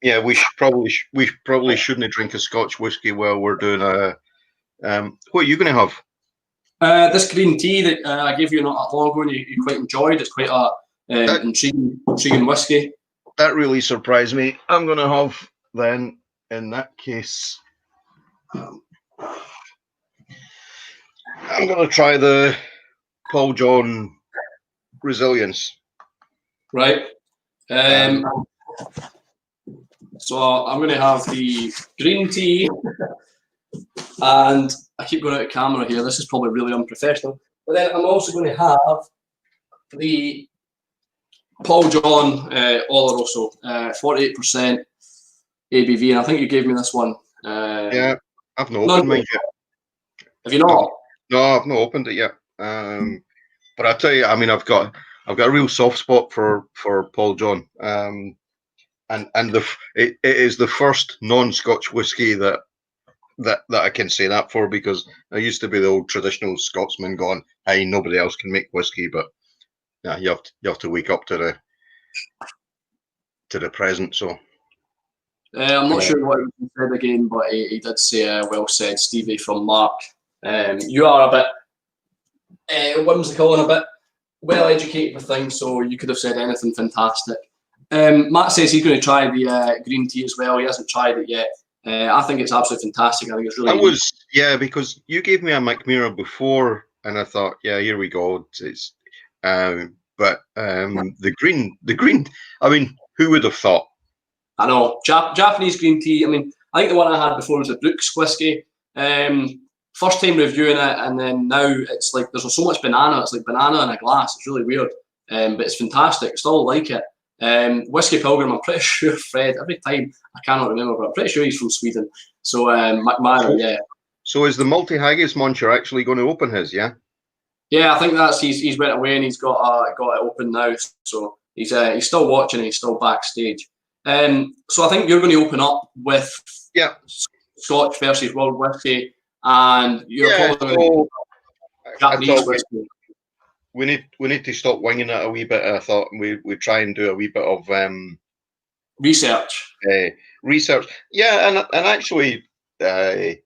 yeah, we probably shouldn't drink a Scotch whisky while we're doing a. What are you going to have? This green tea that I gave you not that long ago, and you quite enjoyed. It's quite a intriguing whisky. That really surprised me. I'm going to have then. In that case, I'm going to try the Paul John Resilience. Right. So I'm going to have the green tea, and I keep going out of camera here. This is probably really unprofessional. But then I'm also going to have the Paul John Oloroso, 48%. ABV, and I think you gave me this one. Yeah, I've not opened mine yet. Have you not? No, I've not opened it yet. But I tell you, I mean, I've got a real soft spot for Paul John, and it is the first non-Scotch whiskey that I can say that for, because I used to be the old traditional Scotsman going, "Hey, nobody else can make whiskey," but yeah, you have to wake up to the present. So. I'm not sure what he said again, but he did say, well said, Stevie, from Mark. You are a bit whimsical and a bit well-educated with things, so you could have said anything fantastic. Matt says he's going to try the green tea as well. He hasn't tried it yet. I think it's absolutely fantastic. I think it's really because you gave me a McMyra before, and I thought, yeah, here we go. It's but the green. I mean, who would have thought? I know, Japanese green tea. I mean, I think the one I had before was the Brooks whiskey. First time reviewing it, and then now it's like there's so much banana. It's like banana in a glass. It's really weird, but it's fantastic. I still like it. Whiskey Pilgrim, I'm pretty sure Fred, every time I cannot remember, but I'm pretty sure he's from Sweden. So McMyra, yeah. So is the multi-haggis muncher actually going to open his? Yeah. Yeah, I think that's he's went away and he's got it open now. So he's still watching and he's still backstage. So I think you're going to open up with Scotch versus World Whisky, and you're probably going to Japanese whiskey. We need to stop winging it a wee bit. I thought we try and do a wee bit of research. Research, yeah, and actually, it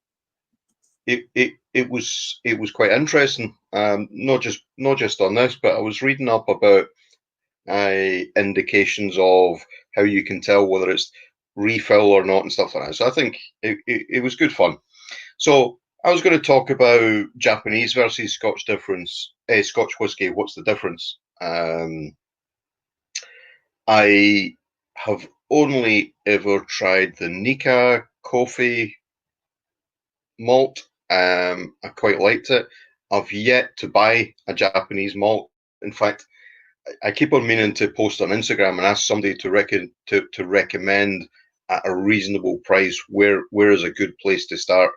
was quite interesting. Not just on this, but I was reading up about indications of how you can tell whether it's refill or not and stuff like that. So I think it was good fun. So I was going to talk about Japanese versus Scotch difference, Scotch whiskey. What's the difference? I have only ever tried the Nika coffee malt. I quite liked it. I've yet to buy a Japanese malt. In fact, I keep on meaning to post on Instagram and ask somebody to recommend at a reasonable price where is a good place to start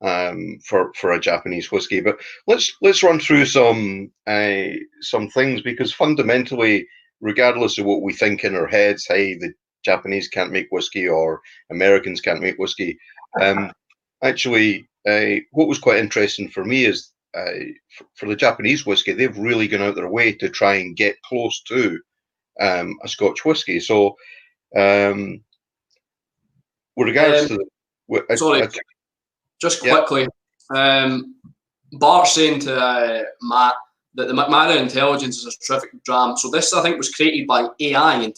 for a Japanese whiskey. But let's run through some things, because fundamentally, regardless of what we think in our heads, hey, the Japanese can't make whiskey or Americans can't make whiskey. Actually, what was quite interesting for me is for the Japanese whiskey, they've really gone out their way to try and get close to a Scotch whiskey. So, with regards to just quickly, Bart's saying to Matt that the McMahon Intelligence is a terrific dram. So this, I think, was created by AI,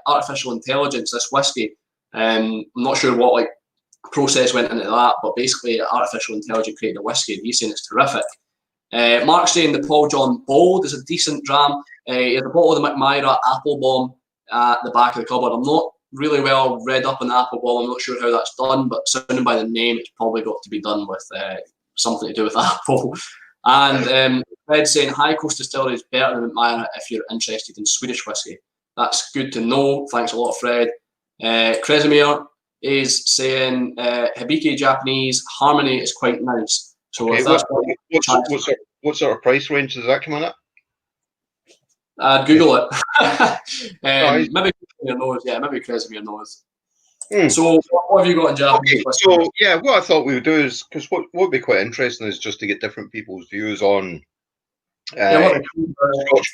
artificial intelligence, this whiskey. I'm not sure what process went into that, but basically artificial intelligence created a whiskey, and he's saying it's terrific. Mark's saying that Paul John Bold is a decent dram. He has a bottle of the McMyra Applebaum at the back of the cupboard. I'm not really well read up on the Applebaum. I'm not sure how that's done, but sounding by the name, it's probably got to be done with something to do with Apple. And Fred's saying High Coast Distillery is better than McMyra if you're interested in Swedish whiskey. That's good to know. Thanks a lot, Fred. Kresimir is saying Hibiki Japanese Harmony is quite nice. So okay, if that's what sort of price range does that come in at? Google it. Maybe Kresimir knows. Yeah, maybe Kresimir knows. So what have you got in Japanese? Okay, so yeah, what I thought we would do is, because what would be quite interesting is just to get different people's views on Scotch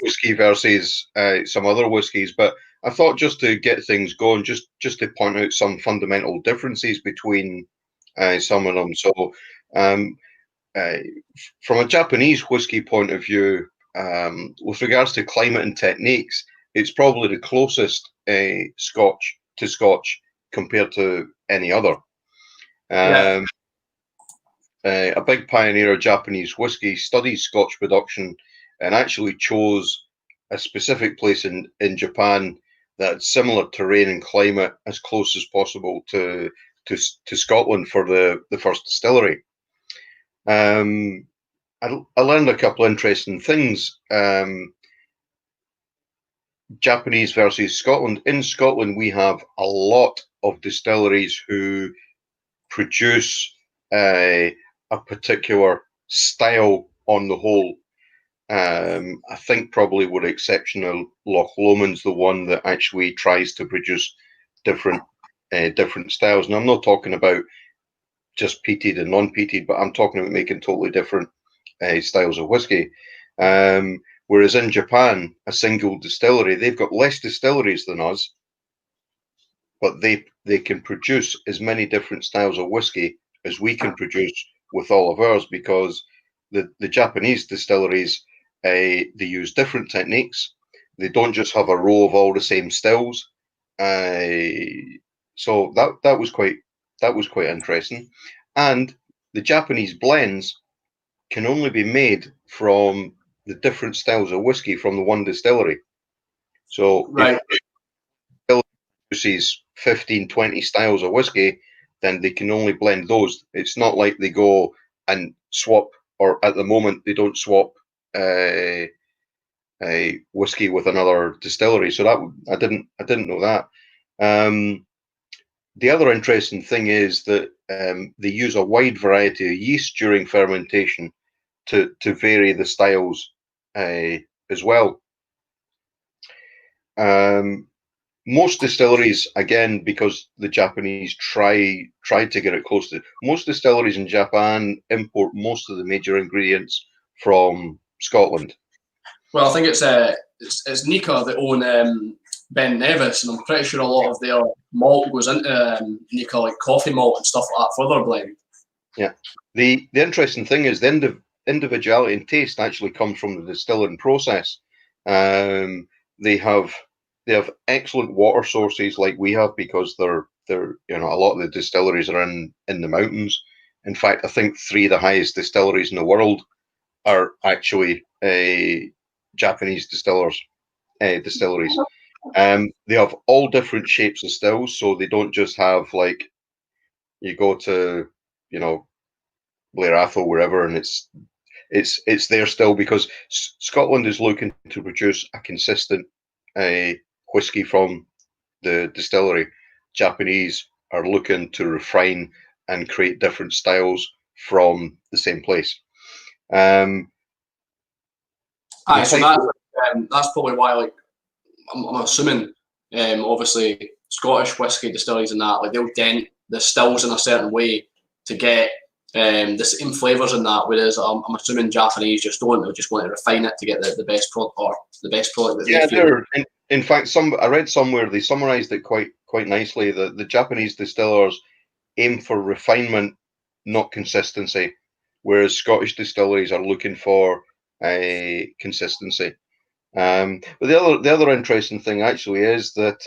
whiskey versus some other whiskies. But I thought just to get things going, just to point out some fundamental differences between some of them. So from a Japanese whiskey point of view, with regards to climate and techniques, it's probably the closest Scotch to Scotch compared to any other. A big pioneer of Japanese whiskey studies Scotch production and actually chose a specific place in Japan that had similar terrain and climate as close as possible to Scotland for the first distillery. I learned a couple of interesting things. Japanese versus Scotland. In Scotland, we have a lot of distilleries who produce a particular style on the whole. I think probably with the exception of Loch Lomond's the one that actually tries to produce different styles. And I'm not talking about just peated and non-peated, but I'm talking about making totally different styles of whiskey. Whereas in Japan, a single distillery, they've got less distilleries than us, but they can produce as many different styles of whiskey as we can produce with all of ours, because the Japanese distilleries, they use different techniques. They don't just have a row of all the same stills. So that was quite interesting. And the Japanese blends can only be made from the different styles of whiskey from the one distillery. So if the distillery produces 15, 20 styles of whiskey, then they can only blend those. It's not like they go and swap, or at the moment they don't swap a whiskey with another distillery. So that I didn't know that. The other interesting thing is that they use a wide variety of yeast during fermentation to vary the styles as well. Most distilleries, again, because the Japanese tried to get it close to, most distilleries in Japan import most of the major ingredients from Scotland. Well, I think it's Nika that own Ben Nevis, and I'm pretty sure a lot of their malt goes into Nika, like coffee malt and stuff like that for their blend. Yeah. The interesting thing is the individuality and taste actually comes from the distilling process. They have they have excellent water sources like we have, because they're a lot of the distilleries are in the mountains. In fact, I think 3 of the highest distilleries in the world are actually Japanese distilleries. They have all different shapes of stills, so they don't just have, like, you go to, Blair Athol, wherever, and it's there still, because Scotland is looking to produce a consistent whiskey from the distillery. Japanese are looking to refine and create different styles from the same place. So that's probably why, like, I'm assuming, obviously Scottish whiskey distilleries and that, like, they'll dent the stills in a certain way to get the same flavours in that, whereas I'm assuming Japanese just don't. They just want to refine it to get the best product, or the best product that they feel. In fact, I read somewhere they summarised it quite nicely, that the Japanese distillers aim for refinement, not consistency, whereas Scottish distilleries are looking for consistency. But the other interesting thing actually is that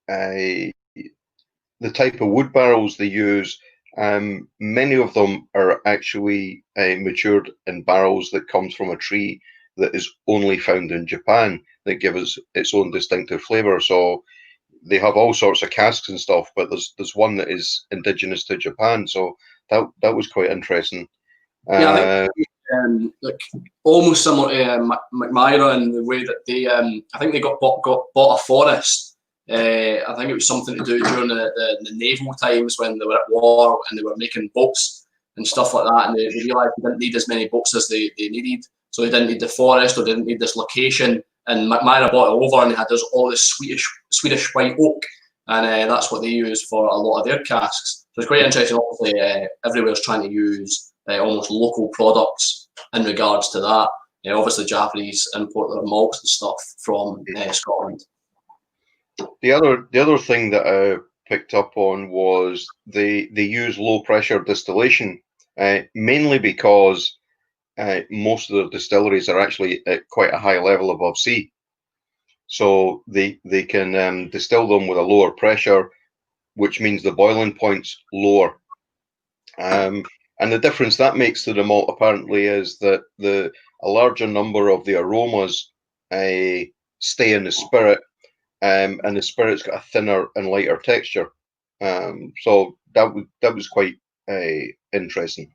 the type of wood barrels they use, many of them are actually matured in barrels that comes from a tree that is only found in Japan, that gives its own distinctive flavour. So they have all sorts of casks and stuff, but there's one that is indigenous to Japan. So that was quite interesting. Yeah, I think like almost similar to McMyra in the way that they, I think they got bought a forest. I think it was something to do during the naval times when they were at war and they were making boats and stuff like that, and they realised they didn't need as many boats as they needed, so they didn't need the forest or didn't need this location. And McMyra bought it over, and they had all this Swedish white oak, and that's what they use for a lot of their casks. So it's quite interesting. Obviously, everywhere's trying to use almost local products in regards to that. Obviously, Japanese import their malts and stuff from Scotland. The other thing that I picked up on was they use low pressure distillation, mainly because most of the distilleries are actually at quite a high level above sea. So they can distill them with a lower pressure, which means the boiling point's lower. And the difference that makes to the malt apparently is that a larger number of the aromas stay in the spirit, and the spirit's got a thinner and lighter texture. So that was quite interesting.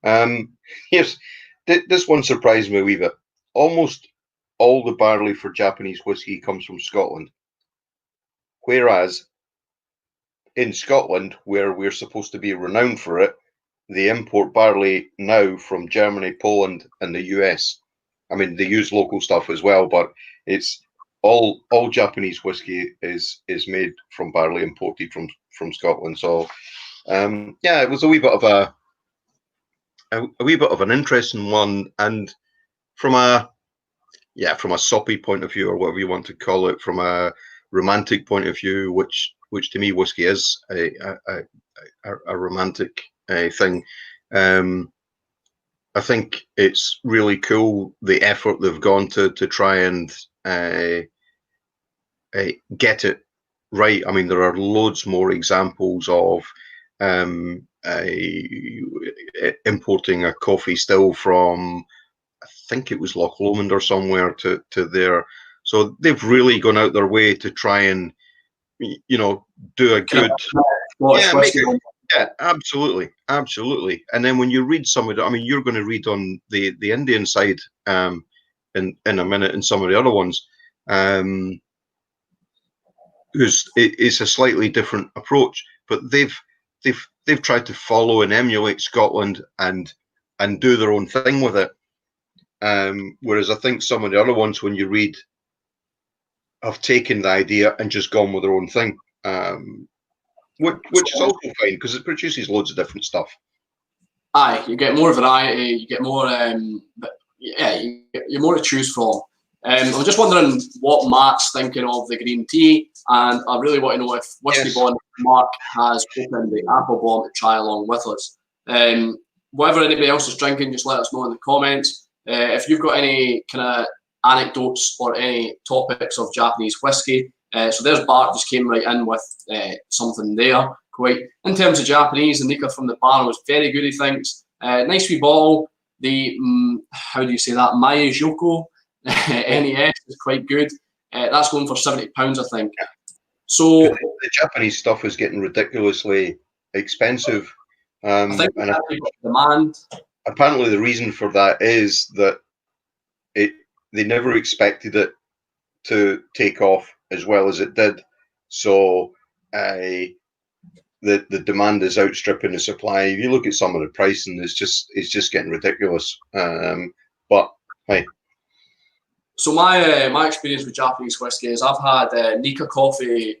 Yes, this one surprised me a wee bit. Almost all the barley for Japanese whiskey comes from Scotland, whereas in Scotland, where we're supposed to be renowned for it, they import barley now from Germany, Poland, and the US. I mean, they use local stuff as well, but it's all Japanese whiskey is made from barley imported from Scotland. So yeah, it was a wee bit of an interesting one, and from a soppy point of view, or whatever you want to call it, from a romantic point of view, which to me whiskey is a romantic thing. I think it's really cool the effort they've gone to try and get it right. I mean, there are loads more examples of importing a coffee still from, I think it was Loch Lomond or somewhere, to there. So they've really gone out their way to try and, do a good, absolutely. And then when you read some of it, I mean, you're going to read on the Indian side in a minute, and some of the other ones, it's a slightly different approach, but they've tried to follow and emulate Scotland and do their own thing with it. Whereas I think some of the other ones, when you read, have taken the idea and just gone with their own thing, which is also fine because it produces loads of different stuff. Aye, you get more variety, you get more, you're more to choose from. I'm just wondering what Matt's thinking of the green tea, and I really want to know if Whiskey Bond Mark has opened the apple bomb to try along with us. Whatever anybody else is drinking, just let us know in the comments. If you've got any kind of anecdotes or any topics of Japanese whiskey. So there's Bart just came right in with something there. Quite in terms of Japanese, the Nika from the bar was very good, he thinks. Nice wee bottle. The how do you say that? Maejoko NES is quite good. That's going for £70, I think. So the Japanese stuff is getting ridiculously expensive. I think and demand. Apparently the reason for that is that they never expected it to take off as well as it did. So the demand is outstripping the supply. If you look at some of the pricing, it's just getting ridiculous. But hey. So my experience with Japanese whiskey is I've had Nika coffee,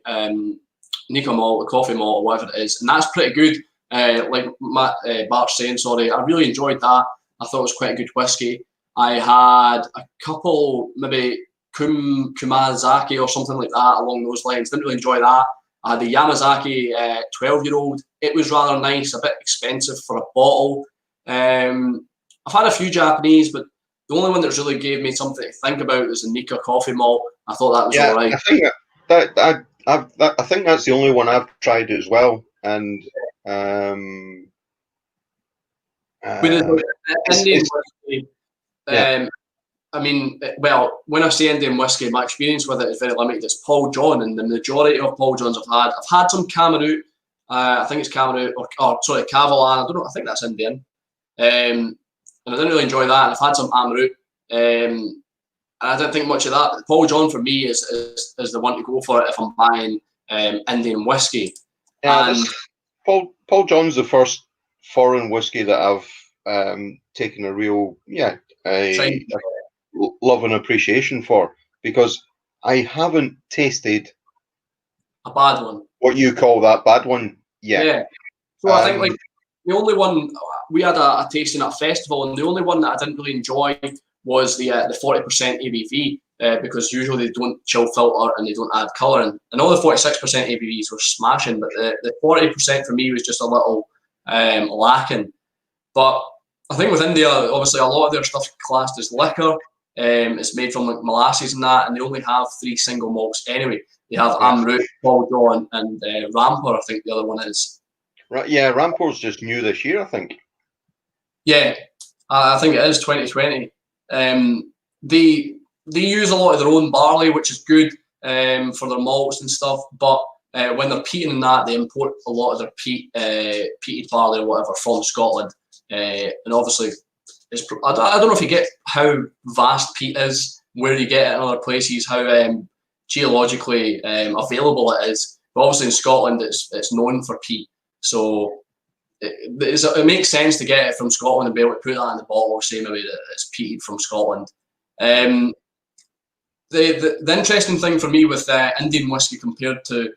Nika malt, coffee malt, or whatever it is, and that's pretty good. Like Bart's saying, sorry, I really enjoyed that. I thought it was quite a good whiskey. I had a couple, maybe Kumazaki or something like that along those lines. Didn't really enjoy that. I had the Yamazaki 12-year-old. It was rather nice, a bit expensive for a bottle. I've had a few Japanese, but the only one that's really gave me something to think about was the Nika coffee malt. I thought that was all right. I think that's the only one I've tried as well. And Indian whiskey, I mean, well, when I say Indian whiskey, my experience with it is very limited. It's Paul John, and the majority of Paul Johns I've had some Cameroon. I think it's Cameroon, or sorry, Cavalan. I don't know. I think that's Indian. And I didn't really enjoy that. And I've had some Amrut, and I didn't think much of that. But Paul John for me is the one to go for it if I'm buying Indian whiskey. Yeah, Paul John's the first foreign whiskey that I've taken a real love and appreciation for, because I haven't tasted a bad one. What you call that bad one yet. Yeah. So I think like the only one we had a tasting at a festival, and the only one that I didn't really enjoy was the 40% ABV because usually they don't chill filter and they don't add colouring. And all the 46% ABVs were smashing, but the 40% for me was just a little lacking. But I think with India, obviously a lot of their stuff classed as liquor. It's made from like molasses and that, and they only have 3 single malts anyway. They have Amrut, Paul John, and Rampur, I think the other one is. Right, yeah, Rampur's just new this year, I think. Yeah, I think it is 2020. They use a lot of their own barley, which is good for their malts and stuff. But when they're peating and that, they import a lot of their peated barley or whatever from Scotland. And obviously, I don't know if you get how vast peat is, where you get it in other places, how geologically available it is. But obviously in Scotland, it's known for peat. So it makes sense to get it from Scotland and be able to put that in the bottle, same way that it's peated from Scotland. The interesting thing for me with Indian whiskey compared to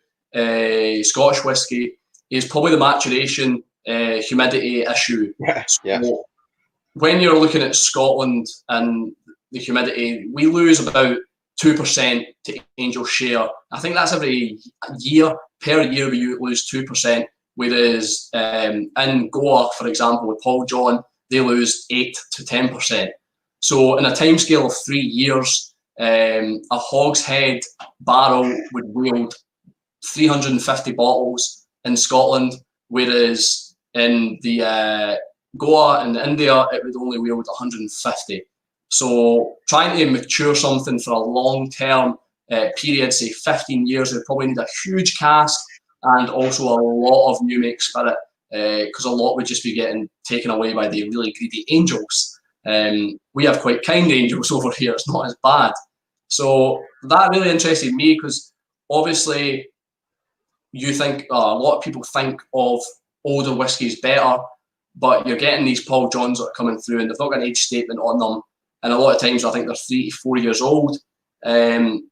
Scotch whiskey is probably the maturation humidity issue. So when you're looking at Scotland and the humidity, we lose about 2% to Angel share. I think that's every year. Per year we lose 2%. Whereas in Goa, for example, with Paul John, they lose 8 to 10%. So in a timescale of 3 years, a hogshead barrel would wield 350 bottles in Scotland, whereas in the Goa and India, it would only wield 150. So trying to mature something for a long-term period, say 15 years, would probably need a huge cask and also a lot of new make spirit, because a lot would just be getting taken away by the really greedy angels. We have quite kind angels over here, it's not as bad. So that really interested me, because obviously you think, a lot of people think of older whiskies better, but you're getting these Paul Johns that are coming through and they've not got an age statement on them. And a lot of times I think they're 3 to 4 years old. And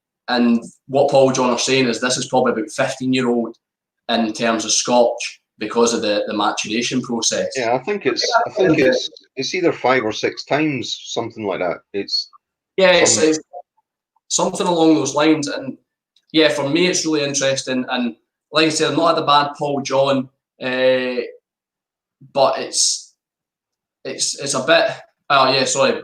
what Paul John are saying is this is probably about 15-year-old in terms of Scotch because of the maturation process. Yeah, I think it's either 5 or 6 times, something like that. It's something along those lines. And yeah, for me it's really interesting. And like I said, I'm not had a bad Paul John, but it's a bit. Oh yeah, sorry.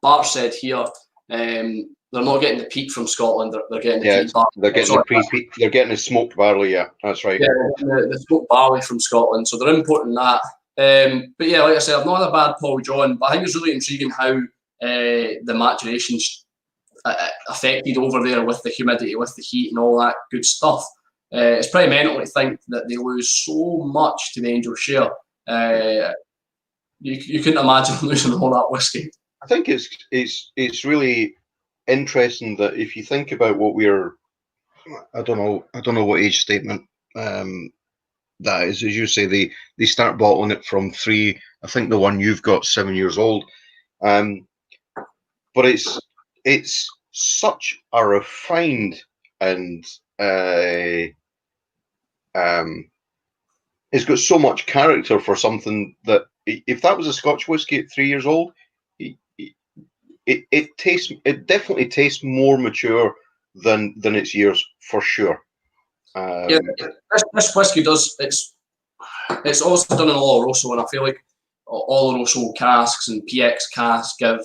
Bart said here, They're not getting the peat from Scotland. They're getting the peat they're getting they're getting the smoked barley. Yeah, that's right. Yeah, the smoked barley from Scotland, so they're importing that. But yeah, like I said, I've not had a bad Paul John, but I think it's really intriguing how the maturation's affected over there with the humidity, with the heat, and all that good stuff. It's pretty mental to think that they lose so much to the Angel Share. You couldn't imagine losing all that whiskey. I think it's really interesting that if you think about what we're, I don't know what age statement that is. As you say, they start bottling it from 3. I think the one you've got 7 years old. But it's such a refined and it's got so much character for something that if that was a Scotch whiskey at 3 years old, it definitely tastes more mature than its years for sure. This whiskey does. It's also done in Oloroso, and I feel like Oloroso casks and PX casks give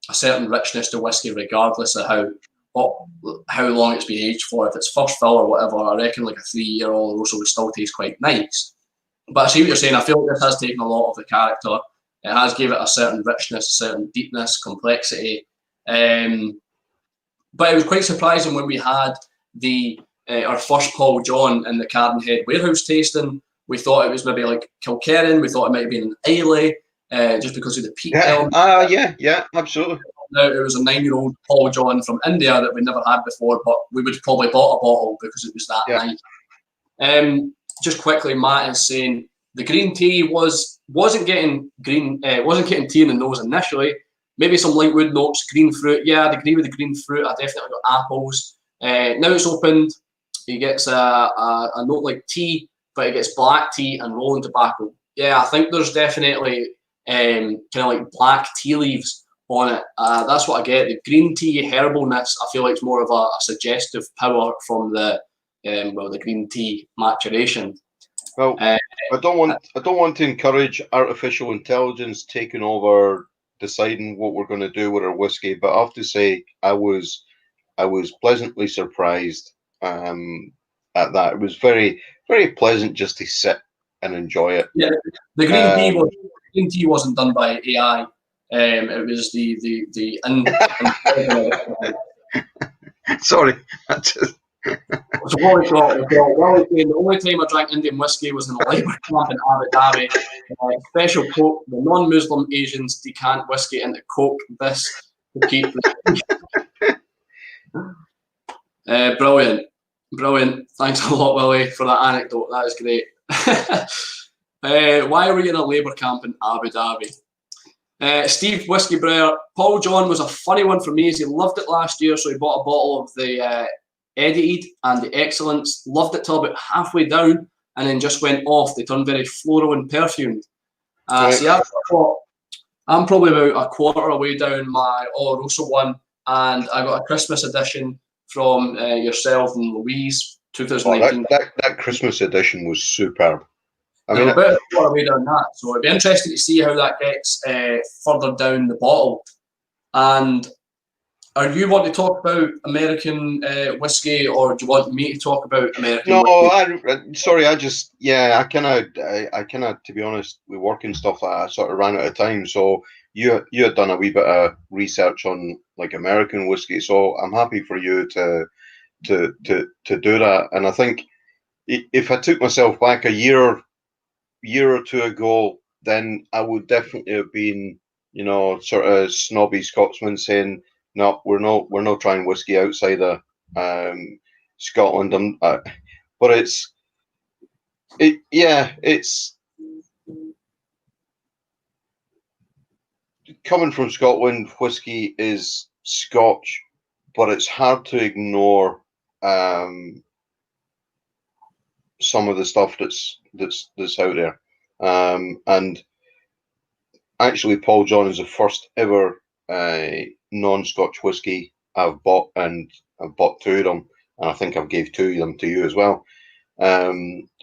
a certain richness to whiskey, regardless of how long it's been aged for. If it's first fill or whatever, I reckon like a 3-year Oloroso would still taste quite nice. But I see what you're saying. I feel like this has taken a lot of the character. It has gave it a certain richness, a certain deepness, complexity. But it was quite surprising when we had our first Paul John in the Cardenhead warehouse tasting. We thought it was maybe like Kilkerran. We thought it might have been an Islay, just because of the peat element. Yeah, absolutely. Now it was a 9-year-old Paul John from India that we never had before, but we would probably bought a bottle because it was that nice. Just quickly, Matt is saying the green tea wasn't getting tea in the nose initially. Maybe some light wood notes, green fruit. Yeah, I'd agree with the green fruit. I definitely got apples. Now it's opened. He gets a note like tea, but it gets black tea and rolling tobacco. Yeah, I think there's definitely kind of like black tea leaves on it. That's what I get. The green tea herbalness, I feel like it's more of a suggestive power from the green tea maturation. Well, I don't want to encourage artificial intelligence taking over deciding what we're going to do with our whiskey, but I have to say I was pleasantly surprised at that. It was very, very pleasant just to sit and enjoy it. Yeah, the green tea wasn't done by AI. It was the Sorry. So what we thought, the only time I drank Indian whiskey was in a Labour camp in Abu Dhabi. Special Coke, the non-Muslim Asians decant whiskey into Coke. This to keep Brilliant. Thanks a lot, Willie, for that anecdote. That is great. Why were you in a Labour camp in Abu Dhabi? Steve Whiskey Brewer, Paul John was a funny one for me as he loved it last year, so he bought a bottle of the Edited and the Excellence, loved it till about halfway down, and then just went off. They turned very floral and perfumed. See, I'm probably about a quarter away down my Oloroso one, and I got a Christmas edition from yourself and Louise, 2019. That Christmas edition was superb. I mean, about a quarter way down that, so it'd be interesting to see how that gets further down the bottle. And are you want to talk about American whiskey, or do you want me to talk about American whiskey? Sorry, I kind of, to be honest, with work and stuff, I sort of ran out of time. So you had done a wee bit of research on like American whiskey, so I'm happy for you to do that. And I think if I took myself back a year or two ago, then I would definitely have been, sort of snobby Scotsman saying, no, we're not trying whiskey outside of Scotland. But it's coming from Scotland. Whiskey is Scotch, but it's hard to ignore some of the stuff that's out there. And actually, Paul John is the first ever non-Scotch whiskey I've bought, and I've bought 2 of them, and I think I've gave 2 of them to you as well.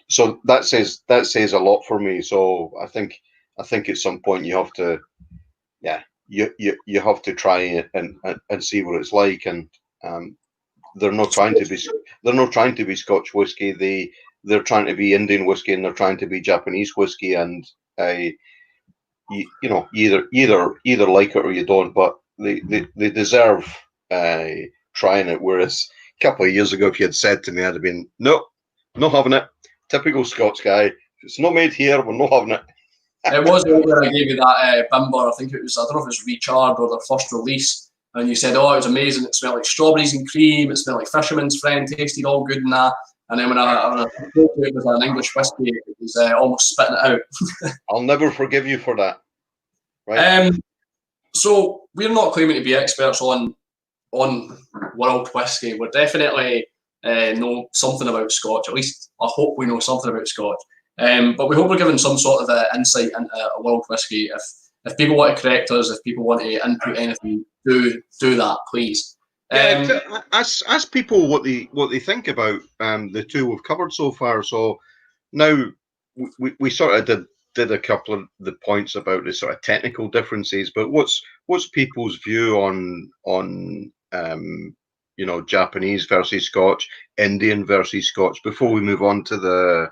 So that says a lot for me. So I think at some point you have to you have to try it and see what it's like. And they're not trying to be Scotch whiskey. They're trying to be Indian whiskey, and they're trying to be Japanese whiskey. And you know, either like it or you don't. But they deserve trying it. Whereas a couple of years ago, if you had said to me, I'd have been, no, not having it. Typical Scots guy. If it's not made here, we're not having it. It was where I gave you that Bimber. I think it was, I don't know if it was Recharge or their first release. And you said, oh, it was amazing. It smelled like strawberries and cream. It smelled like fisherman's friend. Tasted all good and that. And then when I told you it was an English whiskey, it was almost spitting it out. I'll never forgive you for that. Right. So we're not claiming to be experts on world whiskey. We're definitely know something about Scotch. At least I hope we know something about Scotch. But we hope we're giving some sort of insight into a world whiskey. If people want to correct us, if people want to input anything, do that, please. Ask people what they think about the two we've covered so far. So now we sort of did a couple of the points about the sort of technical differences, but what's people's view on you know, Japanese versus Scotch, Indian versus Scotch, before we move on to the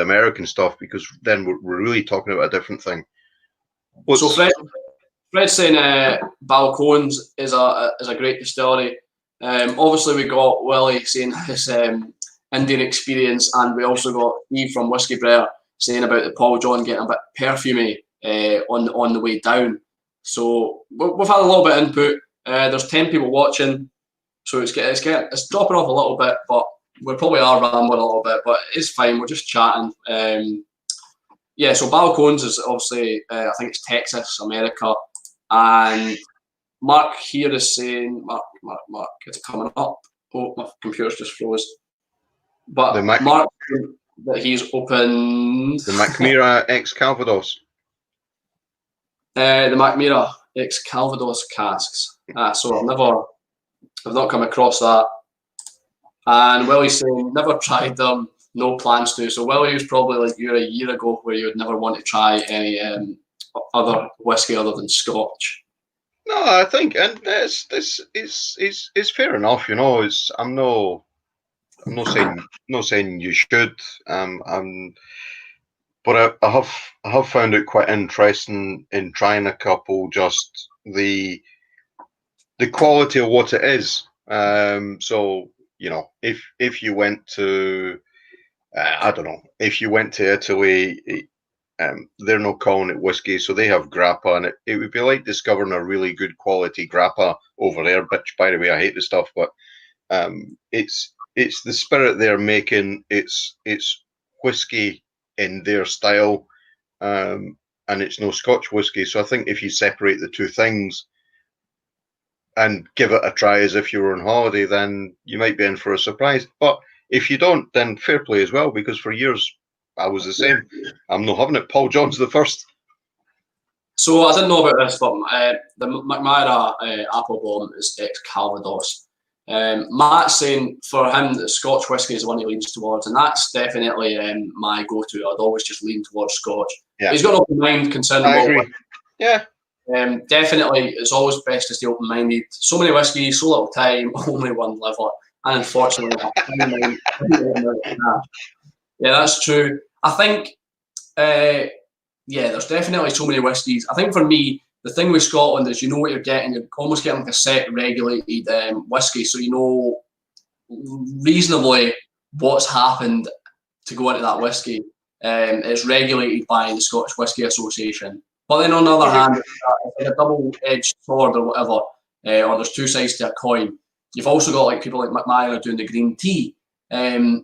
American stuff, because then we're really talking about a different thing. So Fred's saying Balcones is a great distillery. Obviously, we got Willie saying his Indian experience, and we also got Steve from Whiskey Breyer saying about the Paul John getting a bit perfumey on the way down. So we've had a little bit of input. There's 10 people watching, so it's dropping off a little bit, but we probably are rambling a little bit, but it's fine. We're just chatting. Yeah, so Balcones is obviously, I think it's Texas, America. And Mark here is saying, Mark, is it coming up? Oh, my computer's just froze. But Mark, that he's opened the Macmira X Calvados. The Macmira X Calvados casks. So I've not come across that. And Willie's saying never tried them, no plans to. So Willie was probably like you a year ago, where you would never want to try any other whiskey other than Scotch. No, I think, and this is fair enough. You know, I'm not saying you should. But I have found it quite interesting in trying a couple, just the quality of what it is. So, you know, if you went to I don't know, if you went to Italy, they're not calling it whiskey, so they have grappa, and it would be like discovering a really good quality grappa over there. Which, by the way, I hate the stuff, but it's the spirit they're making. It's whiskey in their style, and it's no Scotch whiskey. So I think if you separate the two things and give it a try as if you were on holiday, then you might be in for a surprise. But if you don't, then fair play as well, because for years I was the same. I'm not having it. Paul John's the first. So I didn't know about this, but the Macmira Applebaum is ex Calvados. Matt's saying for him that Scotch whisky is the one he leans towards, and that's definitely my go-to. I'd always just lean towards Scotch. Yeah. He's got an open mind concerning I agree. Yeah. Definitely, it's always best to stay open-minded. So many whiskies, so little time, only one liver, and unfortunately, yeah, that's true. I think, yeah, there's definitely so many whiskies. I think for me, the thing with Scotland is you know what you're getting. You're almost getting like a set regulated whiskey, so you know reasonably what's happened to go into that whiskey. It's regulated by the Scottish Whisky Association. But then on the other hand, it's like a double-edged sword or whatever, or there's two sides to a coin. You've also got like people like McMahon doing the green tea.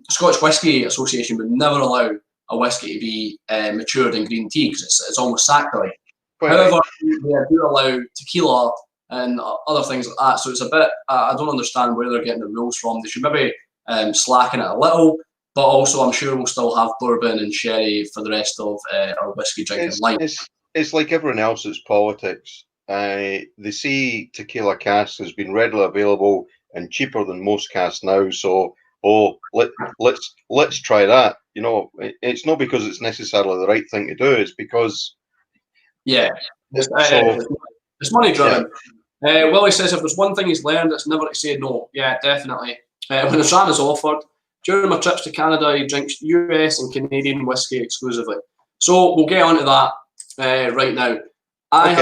Scottish Whisky Association would never allow a whiskey to be matured in green tea because it's almost sacrilege. However, they do allow tequila and other things like that. So it's a bit, I don't understand where they're getting the rules from. They should maybe slacken it a little, but also I'm sure we'll still have bourbon and sherry for the rest of our whiskey drinking life. It's like everyone else's politics. They see tequila casks has been readily available and cheaper than most casks now. So, let's try that. You know, it's not because it's necessarily the right thing to do. It's because Yeah, it's, it's money driven. Willie says if there's one thing he's learned, it's never to say no. Yeah, definitely. When a dram is offered, during my trips to Canada, he drinks US and Canadian whiskey exclusively. So we'll get on to that right now. I've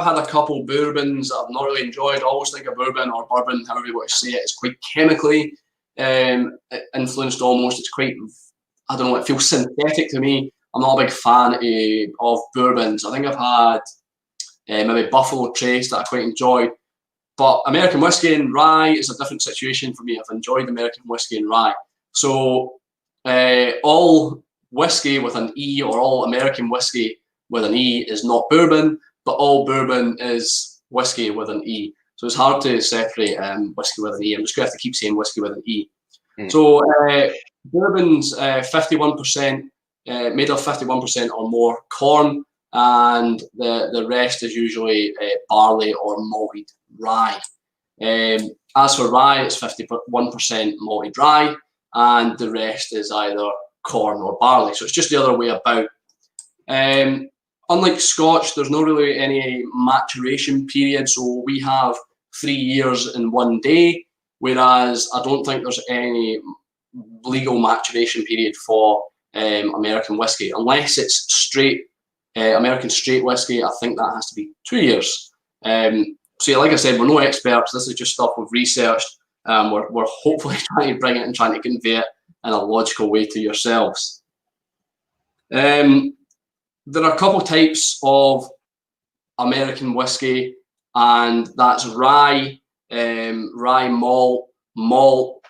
had a couple bourbons that I've not really enjoyed. I always think a bourbon or bourbon, however you want to say it, is quite chemically influenced almost. It's quite, I don't know, it feels synthetic to me. I'm not a big fan of bourbons. I think I've had maybe Buffalo Trace that I quite enjoyed. But American whiskey and rye is a different situation for me. I've enjoyed American whiskey and rye. So all whiskey with an E or all American whiskey with an E is not bourbon, but all bourbon is whiskey with an E. So it's hard to separate whiskey with an E. I'm just going to have to keep saying whiskey with an E. So bourbon's 51%, made of 51% or more corn, and the rest is usually barley or malted rye. As for rye, it's 51% malted rye, and the rest is either corn or barley. So it's just the other way about. Unlike Scotch, there's not really any maturation period, so we have 3 years in 1 day, whereas I don't think there's any legal maturation period for American whiskey, unless it's straight American straight whiskey. I think that has to be 2 years. So yeah, like I said, we're no experts. This is just stuff we've researched. We're hopefully trying to bring it and trying to convey it in a logical way to yourselves. There are a couple types of American whiskey, and that's rye, rye malt,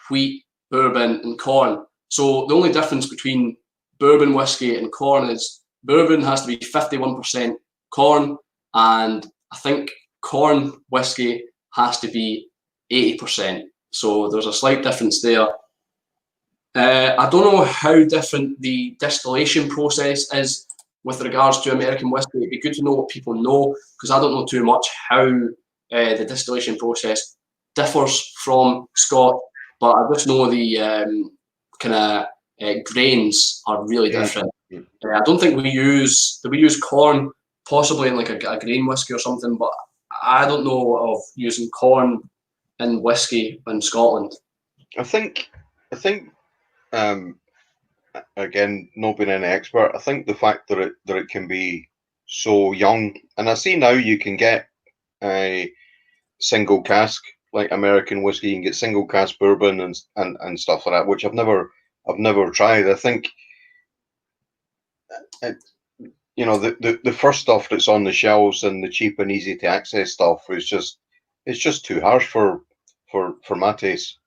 wheat, bourbon, and corn. So the only difference between bourbon whiskey and corn is bourbon has to be 51% corn, and I think corn whiskey has to be 80%. So there's a slight difference there. I don't know how different the distillation process is with regards to American whiskey. It'd be good to know what people know, because I don't know too much how the distillation process differs from Scotch, but I just know the kind of grains are really different. I don't think we use corn, possibly in like a grain whiskey or something, but I don't know of using corn in whiskey in Scotland. I think again, not being an expert, I think the fact that it can be so young, and I see now you can get a single cask like American whiskey, you can get single cask bourbon and stuff like that, which I've never tried. I think you know, the first stuff that's on the shelves and the cheap and easy to access stuff is just too harsh for my taste.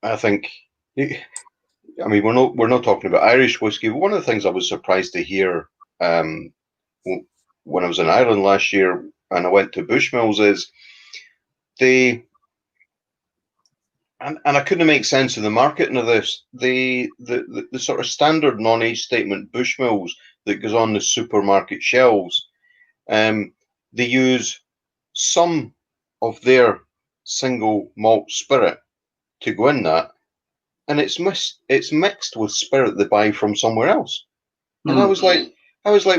I think, I mean, we're not talking about Irish whiskey, but one of the things I was surprised to hear when I was in Ireland last year and I went to Bushmills is and I couldn't make sense of the marketing of this. The sort of standard non-age statement Bushmills that goes on the supermarket shelves, they use some of their single malt spirit to go in that, and it's mixed with spirit they buy from somewhere else. And I was like,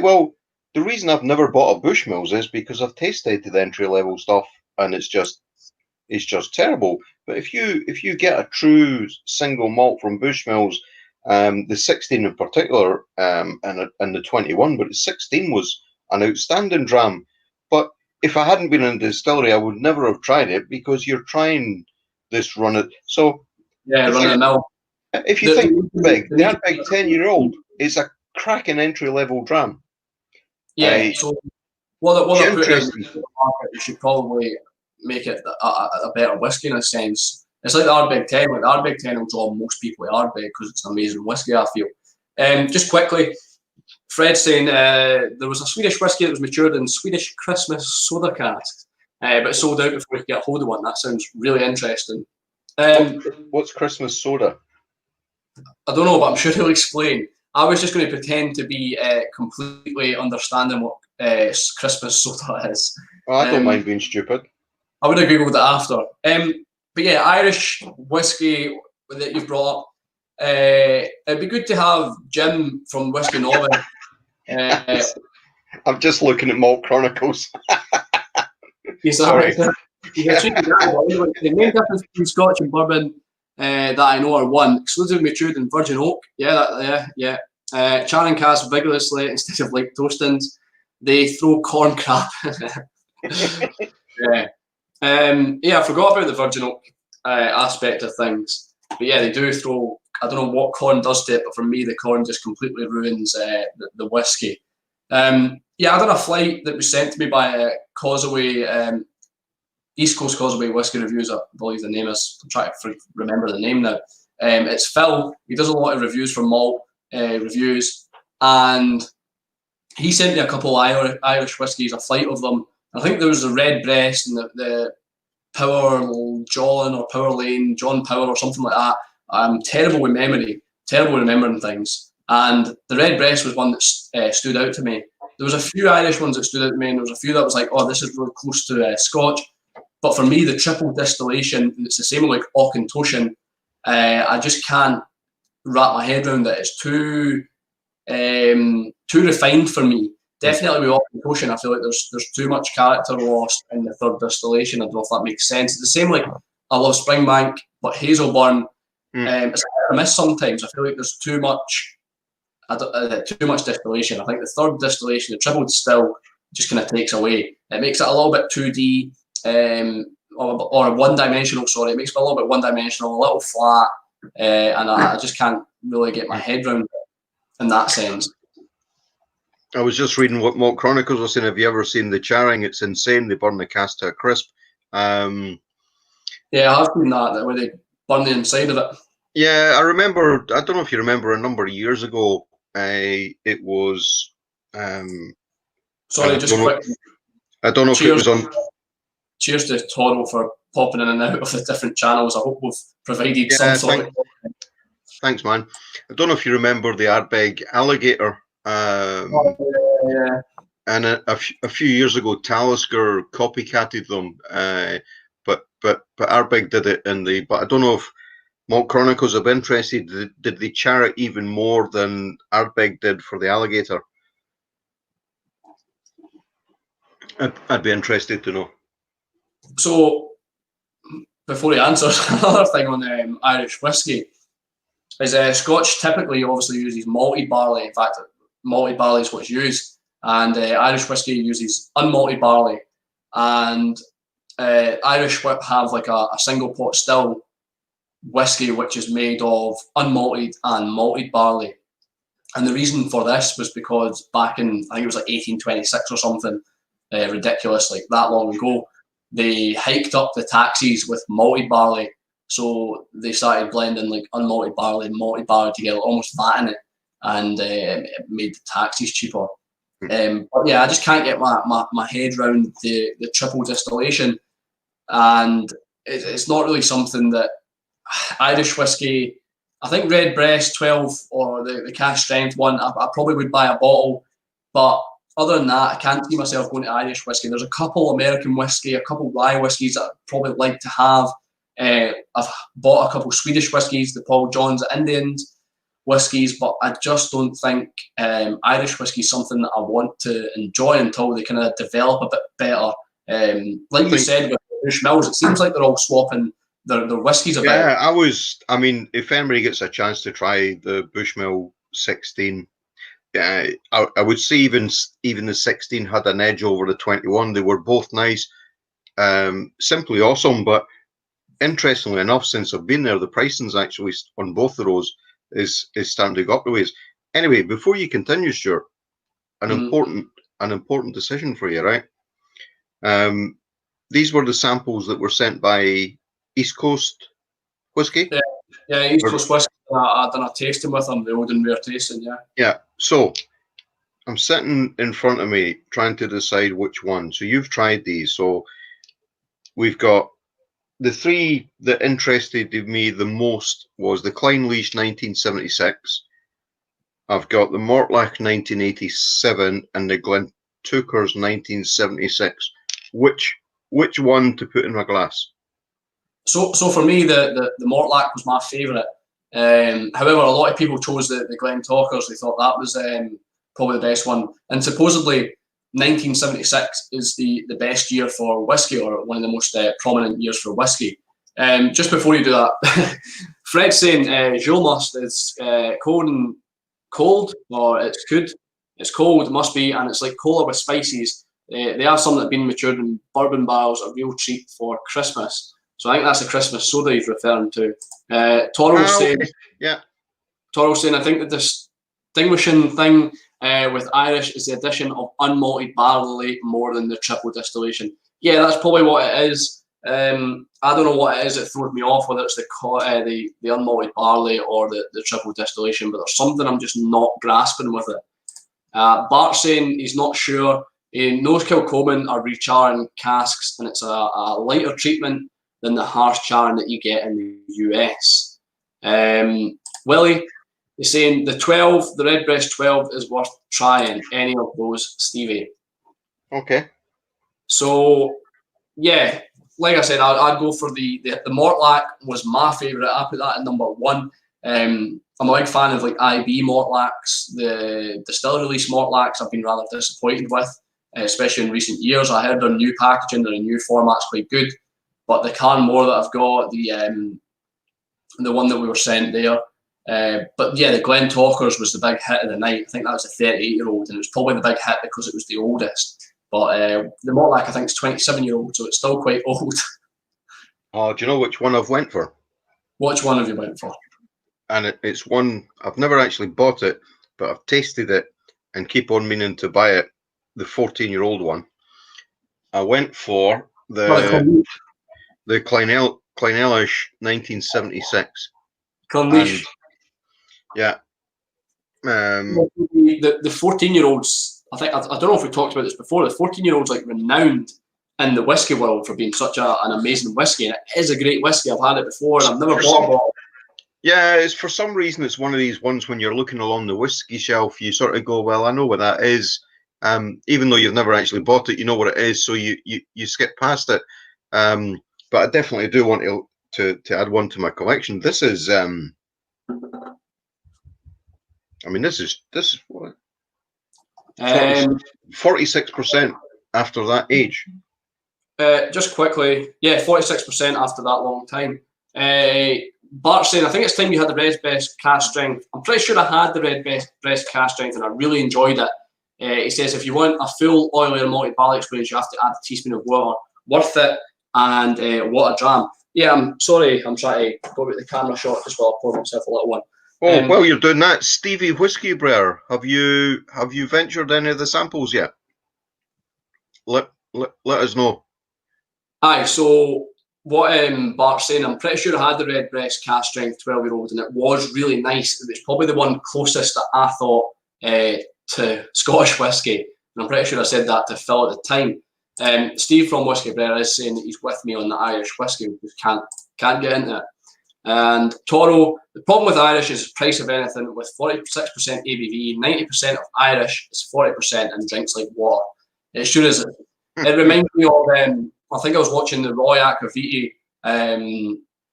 well, the reason I've never bought a Bushmills is because I've tasted the entry level stuff, and it's just terrible. But if you get a true single malt from Bushmills, the 16 in particular, and the 21, but the 16 was an outstanding dram. But if I hadn't been in the distillery, I would never have tried it, because you're trying this run it. So yeah, run of the mill. If you think big, the Ardbeg 10-year-old is a cracking entry level dram. Yeah. So what they're putting in the market, you should probably make it a better whiskey in a sense. It's like the Ardbeg 10. Like the Ardbeg 10 will draw most people to Ardbeg because it's an amazing whiskey, I feel. Just quickly, Fred's saying there was a Swedish whiskey that was matured in Swedish Christmas soda casks, but it sold out before we could get a hold of one. That sounds really interesting. What's Christmas soda? I don't know, but I'm sure he'll explain. I was just going to pretend to be completely understanding what Christmas soda is. Oh, I don't mind being stupid. I would have googled it after. But yeah, Irish whiskey that you've brought up, it'd be good to have Jim from Whiskey Novice. I'm just looking at Malt Chronicles. Sorry. He's a cheeky guy, but anyway, the main difference between Scotch and bourbon that I know are one, exclusive matured in virgin oak. Yeah. Charring cask vigorously instead of like toastings. They throw corn crap. Yeah. I forgot about the virgin oak aspect of things. But yeah, they do throw, I don't know what corn does to it, but for me, the corn just completely ruins the whiskey. I done a flight that was sent to me by Causeway, East Coast Causeway Whiskey Reviews, I believe the name is. I'm trying to remember the name now. It's Phil. He does a lot of reviews for malt reviews, and he sent me a couple Irish whiskies, a flight of them. I think there was the Red Breast and the Power John or Power Lane, John Power or something like that. I'm terrible with memory, terrible with remembering things. And the Red Breast was one that stood out to me. There was a few Irish ones that stood out to me, and there was a few that was like, oh, this is really close to Scotch. But for me, the triple distillation, and it's the same with like Auchentoshan, I just can't wrap my head around it. It's too refined for me. Definitely with Auchentoshan, I feel like there's too much character lost in the third distillation. I don't know if that makes sense. It's the same like I love Springbank, but Hazelburn, it's a miss sometimes. I feel like there's too much distillation. I think the third distillation, the triple distill, just kind of takes away. It makes it a little bit 2D. Or one-dimensional, sorry. It makes me a little bit one-dimensional, a little flat, and I just can't really get my head around it in that sense. I was just reading what Malt Chronicles was saying. Have you ever seen the charring? It's insane. They burn the cask to a crisp. Yeah, I've seen that where they burn the inside of it. Yeah, I remember. I don't know if you remember a number of years ago. It was. Sorry, just quick. I don't know if it was on. Cheers to Toro for popping in and out of the different channels. I hope we've provided some sort of... Thanks, man. I don't know if you remember the Ardbeg Alligator. Yeah. And a few years ago, Talisker copycatted them. But Ardbeg did it but I don't know if Malt Chronicles are interested. Did they char it even more than Ardbeg did for the Alligator? I'd be interested to know. So, before he answers, another thing on Irish whiskey is Scotch typically obviously uses malted barley. In fact, malted barley is what's used, and Irish whiskey uses unmalted barley. And Irish have like a single pot still whiskey which is made of unmalted and malted barley. And the reason for this was because back in, I think it was like 1826 or something, ridiculous, like that long ago, they hiked up the taxes with malted barley, so they started blending like unmalted barley and malted barley together, almost fatting it, and it made the taxes cheaper. But yeah, I just can't get my head around the triple distillation, and it's not really something that Irish whiskey. I think Red Breast 12 or the cask strength one, I probably would buy a bottle, but other than that, I can't see myself going to Irish whiskey. There's a couple American whiskey, a couple rye whiskies that I'd probably like to have. I've bought a couple Swedish whiskies, the Paul Johns Indians whiskies, but I just don't think Irish whiskey is something that I want to enjoy until they kind of develop a bit better. Like you said with Bushmills, it seems like they're all swapping their whiskies about. Yeah, I mean, if anybody gets a chance to try the Bushmill 16, I would say even the 16 had an edge over the 21. They were both nice, simply awesome. But interestingly enough, since I've been there, the pricing's actually on both of those is starting to go up the ways. Anyway, before you continue, Stuart, an important decision for you, right? These were the samples that were sent by East Coast Whiskey. Yeah, East Coast Whiskey. I done a tasting with them, the old and rare tasting. Yeah. So I'm sitting in front of me trying to decide which one. So you've tried these. So we've got the three that interested me the most was the Clynelish 1976. I've got the Mortlach 1987 and the Glentookers 1976. Which one to put in my glass? So for me, the Mortlach was my favourite. However, a lot of people chose the Glen Talkers. They thought that was probably the best one. And supposedly 1976 is the best year for whiskey, or one of the most prominent years for whiskey. Just before you do that, Fred's saying Jolmust is cold, or it's good. It's cold, it must be, and it's like cola with spices. They have some that have been matured in bourbon barrels, a real treat for Christmas. So I think that's a Christmas soda he's referring to. Toro's saying, yeah. Toro's saying, I think the distinguishing thing with Irish is the addition of unmalted barley more than the triple distillation. Yeah, that's probably what it is. I don't know what it is that throws me off, whether it's the unmalted barley or the triple distillation, but there's something I'm just not grasping with it. Bart's saying he's not sure. He knows Kilcoman are recharring casks, and it's a lighter treatment than the harsh charring that you get in the US. Willie is saying the Redbreast 12 is worth trying. Any of those, Stevie? Okay. So, yeah, like I said, I'd go for the Mortlach was my favourite. I put that at number 1. I'm a big fan of like IB Mortlachs. The distiller release Mortlachs I've been rather disappointed with, especially in recent years. I heard their new packaging, their new format's quite good, but the Canmore that I've got, the one that we were sent there, but yeah, the Glen Talkers was the big hit of the night. I think that was a 38-year-old, and it was probably the big hit because it was the oldest. But the Mortlach I think is 27-year-old, so it's still quite old. Oh, do you know which one I've went for? Which one have you went for? And it's one, I've never actually bought it, but I've tasted it and keep on meaning to buy it, the 14-year-old one. I went for the Clynelish 1976. Clynelish. Yeah. The 14-year-olds, I don't know if we talked about this before, the 14-year-olds like renowned in the whiskey world for being such an amazing whiskey, and it is a great whiskey. I've had it before, and I've never bought a bottle. Yeah, it's for some reason it's one of these ones when you're looking along the whiskey shelf, you sort of go, well, I know what that is. Even though you've never actually bought it, you know what it is, so you skip past it. But I definitely do want to add one to my collection. This is, I mean, this is what 46% after that age. Just quickly, yeah, 46% after that long time. Bart's saying, I think it's time you had the Redbreast cask strength. I'm pretty sure I had the Redbreast cask strength and I really enjoyed it. He says, if you want a full oily and malted barley experience, you have to add a teaspoon of water. Worth it, and what a dram. Yeah, I'm sorry, I'm trying to go with the camera shot just while I pour myself a little one. Oh, while you're doing that, Stevie Whiskey Brewer, have you ventured any of the samples yet? Let us know. Aye, so what Bart's saying, I'm pretty sure I had the Redbreast cask strength 12-year-old, and it was really nice. It was probably the one closest that I thought to Scottish whiskey, and I'm pretty sure I said that to Phil at the time. Steve from Whiskey Brewer is saying that he's with me on the Irish whiskey. We just can't get into it. And Toro, the problem with Irish is the price of anything. With 46% ABV, 90% of Irish is 40% and drinks like water. It sure is. It reminds me of, I think I was watching the Roy Aquaviti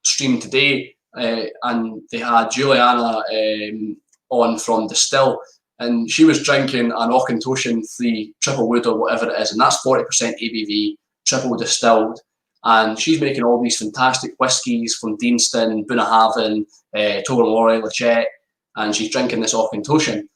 stream today, and they had Juliana on from Distill, and she was drinking an Auchentoshan 3 triple wood or whatever it is, and that's 40% ABV, triple distilled. And she's making all these fantastic whiskies from Deanston, Bunnahabhain, Tobermory, Lachette, and she's drinking this Auchentoshan.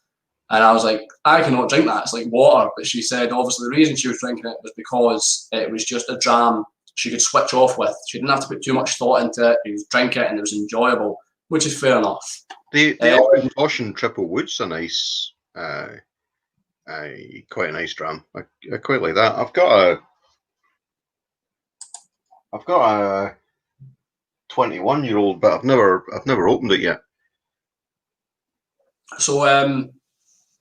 And I was like, I cannot drink that, it's like water. But she said obviously the reason she was drinking it was because it was just a dram she could switch off with. She didn't have to put too much thought into it. You just drink it and it was enjoyable, which is fair enough. The Auchentoshan triple wood's a nice, quite a nice dram. I quite like that. I've got a 21-year-old, but I've never opened it yet. So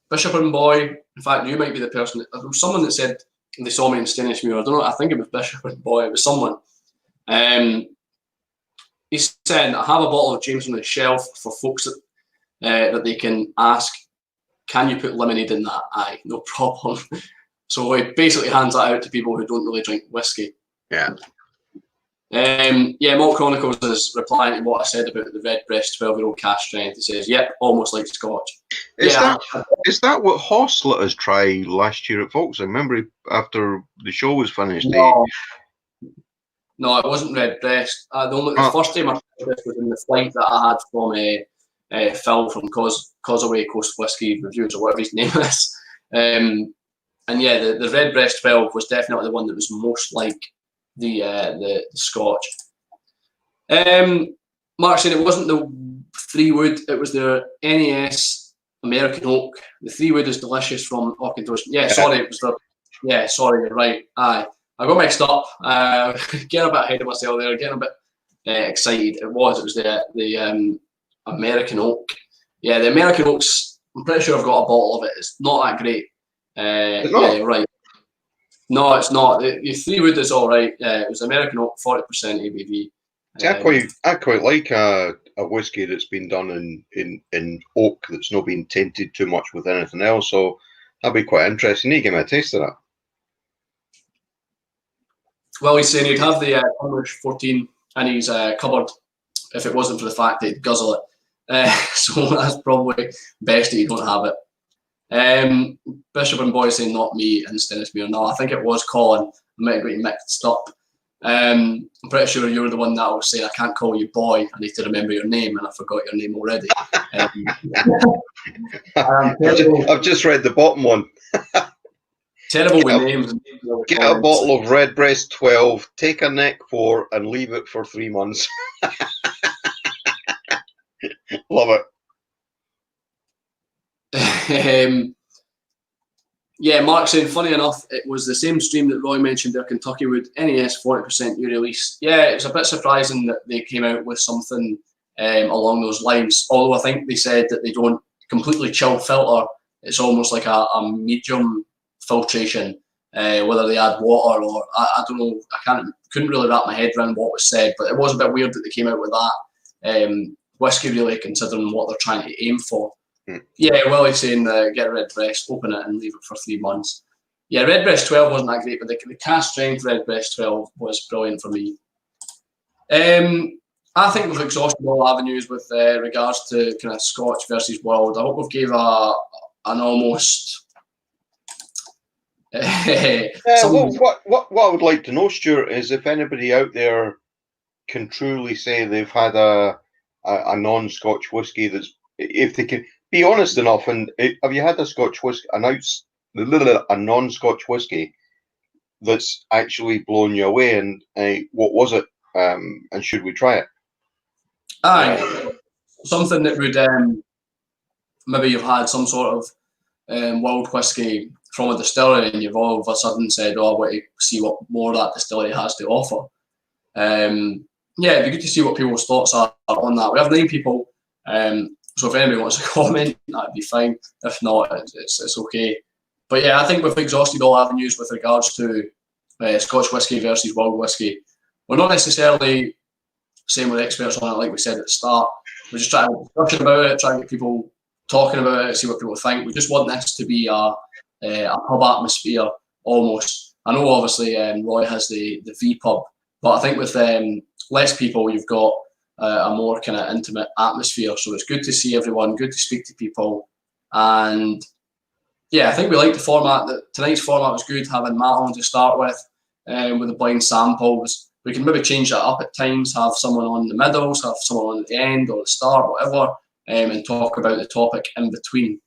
Bishop and Boy, in fact, you might be the person. There was someone that said they saw me in Stennismuir. I don't know. I think it was Bishop and Boy. It was someone. He said, "I have a bottle of James on the shelf for folks that they can ask, can you put lemonade in that? Aye, no problem." So he basically hands that out to people who don't really drink whiskey. Yeah. Yeah, Malt Chronicles is replying to what I said about the Redbreast 12-year-old cask strength. He says, "Yep, almost like Scotch." Is that what Hoss let us try last year at Folks? I remember after the show was finished. No, it wasn't Redbreast. The first time I tried this was in the flight that I had from Phil from Causeway Coast Whisky Reviews, or whatever his name is. And yeah, the Redbreast 12 was definitely the one that was most like the Scotch. Mark said it wasn't the 3 wood, it was the NES American Oak. The 3 wood is delicious from Auchentoshan. Yeah, sorry, it was the. Yeah, sorry, you're right. Aye, I got mixed up. Getting a bit ahead of myself there. Getting a bit excited. It was the American Oak. Yeah, the American Oaks. I'm pretty sure I've got a bottle of it. It's not that great. Yeah, you're right. No, it's not. The 3 wood is all right. It was American Oak, 40% ABV. See, I quite like a whiskey that's been done in oak that's not been tainted too much with anything else. So that'd be quite interesting. You need to give me a taste of that. Well, he's saying he'd have the Irish 14 in his cupboard if it wasn't for the fact that he'd guzzle it. So that's probably best that you don't have it. Bishop and Boy saying not me instead of me. No, I think it was Colin. I might have got you mixed up. I'm pretty sure you were the one that was saying, "I can't call you Boy, I need to remember your name," and I forgot your name already. I've just read the bottom one. Terrible with names. Get a bottle of Redbreast 12, take a neck 4, and leave it for 3 months. Love it. Yeah, Mark saying, funny enough, it was the same stream that Roy mentioned there, Kentucky Wood, NES 40% new release. Yeah, it was a bit surprising that they came out with something along those lines. Although I think they said that they don't completely chill filter. It's almost like a medium filtration, whether they add water or I don't know. Couldn't really wrap my head around what was said, but it was a bit weird that they came out with that. Whiskey really considering what they're trying to aim for. Yeah, well, he's saying get a Redbreast, open it and leave it for 3 months. Yeah, Redbreast 12 wasn't that great, but the cask strength Redbreast 12 was brilliant for me. I think we've exhausted all avenues with regards to kind of Scotch versus World. I hope we've gave an almost. What I would like to know, Stuart, is if anybody out there can truly say they've had a non-Scotch whiskey that's, if they can be honest enough, and have you had a Scotch whiskey, a non-Scotch whiskey that's actually blown you away, and what was it, and should we try it? Aye, something that would maybe you've had some sort of world whiskey from a distillery, and you've all of a sudden said, "Oh, I want to see what more that distillery has to offer." Yeah, it'd be good to see what people's thoughts are on that. We have 9 people. So if anybody wants to comment, that'd be fine. If not, it's okay. But yeah, I think we've exhausted all avenues with regards to Scotch whisky versus world whisky. We're not necessarily saying we're experts on it, like we said at the start. We're just trying to have a discussion about it, trying to get people talking about it, see what people think. We just want this to be a pub atmosphere almost. I know obviously Roy has the V pub, but I think with less people, you've got a more kind of intimate atmosphere. So it's good to see everyone, good to speak to people. And yeah, I think we like the format. Tonight's format was good, having Matt on to start with the blind samples. We can maybe change that up at times, have someone on the middles, have someone on at the end or the start, whatever, and talk about the topic in between.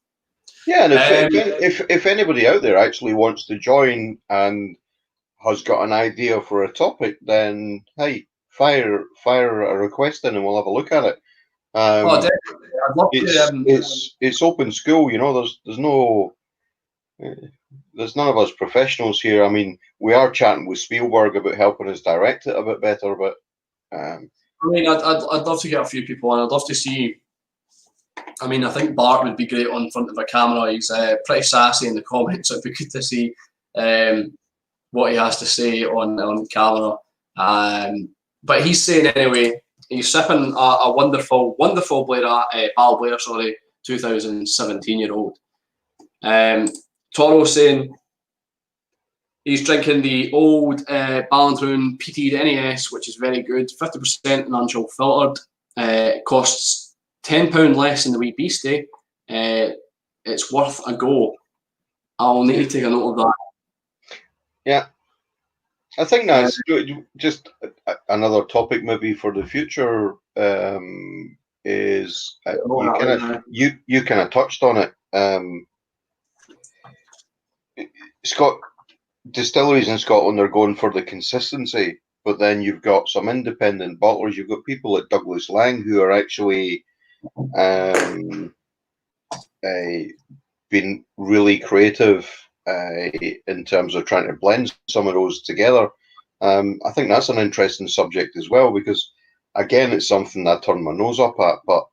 Yeah, and if anybody out there actually wants to join and has got an idea for a topic, then hey, fire a request in and we'll have a look at it. Definitely. I'd love it's open school, you know. There's none of us professionals here. I mean, we are chatting with Spielberg about helping us direct it a bit better, but I mean, I'd love to get a few people on. I'd love to see. I mean, I think Bart would be great on front of a camera. He's pretty sassy in the comments, so it'd be good to see what he has to say on camera. But he's saying anyway, he's sipping a wonderful Blair, Bal Blair, 2017-year-old. Toro saying, He's drinking the old Ballantrae peated NES, which is very good, 50% non-chill filtered. It costs £10 less than the wee beastie. It's worth a go. I'll need to take a note of that. Yeah, I think that's just another topic maybe for the future. Is you kind of touched on it. Distilleries in Scotland are going for the consistency, but then you've got some independent bottlers. You've got people like Douglas Lang who are actually been really creative in terms of trying to blend some of those together. I think that's an interesting subject as well, because again, it's something I turn my nose up at, but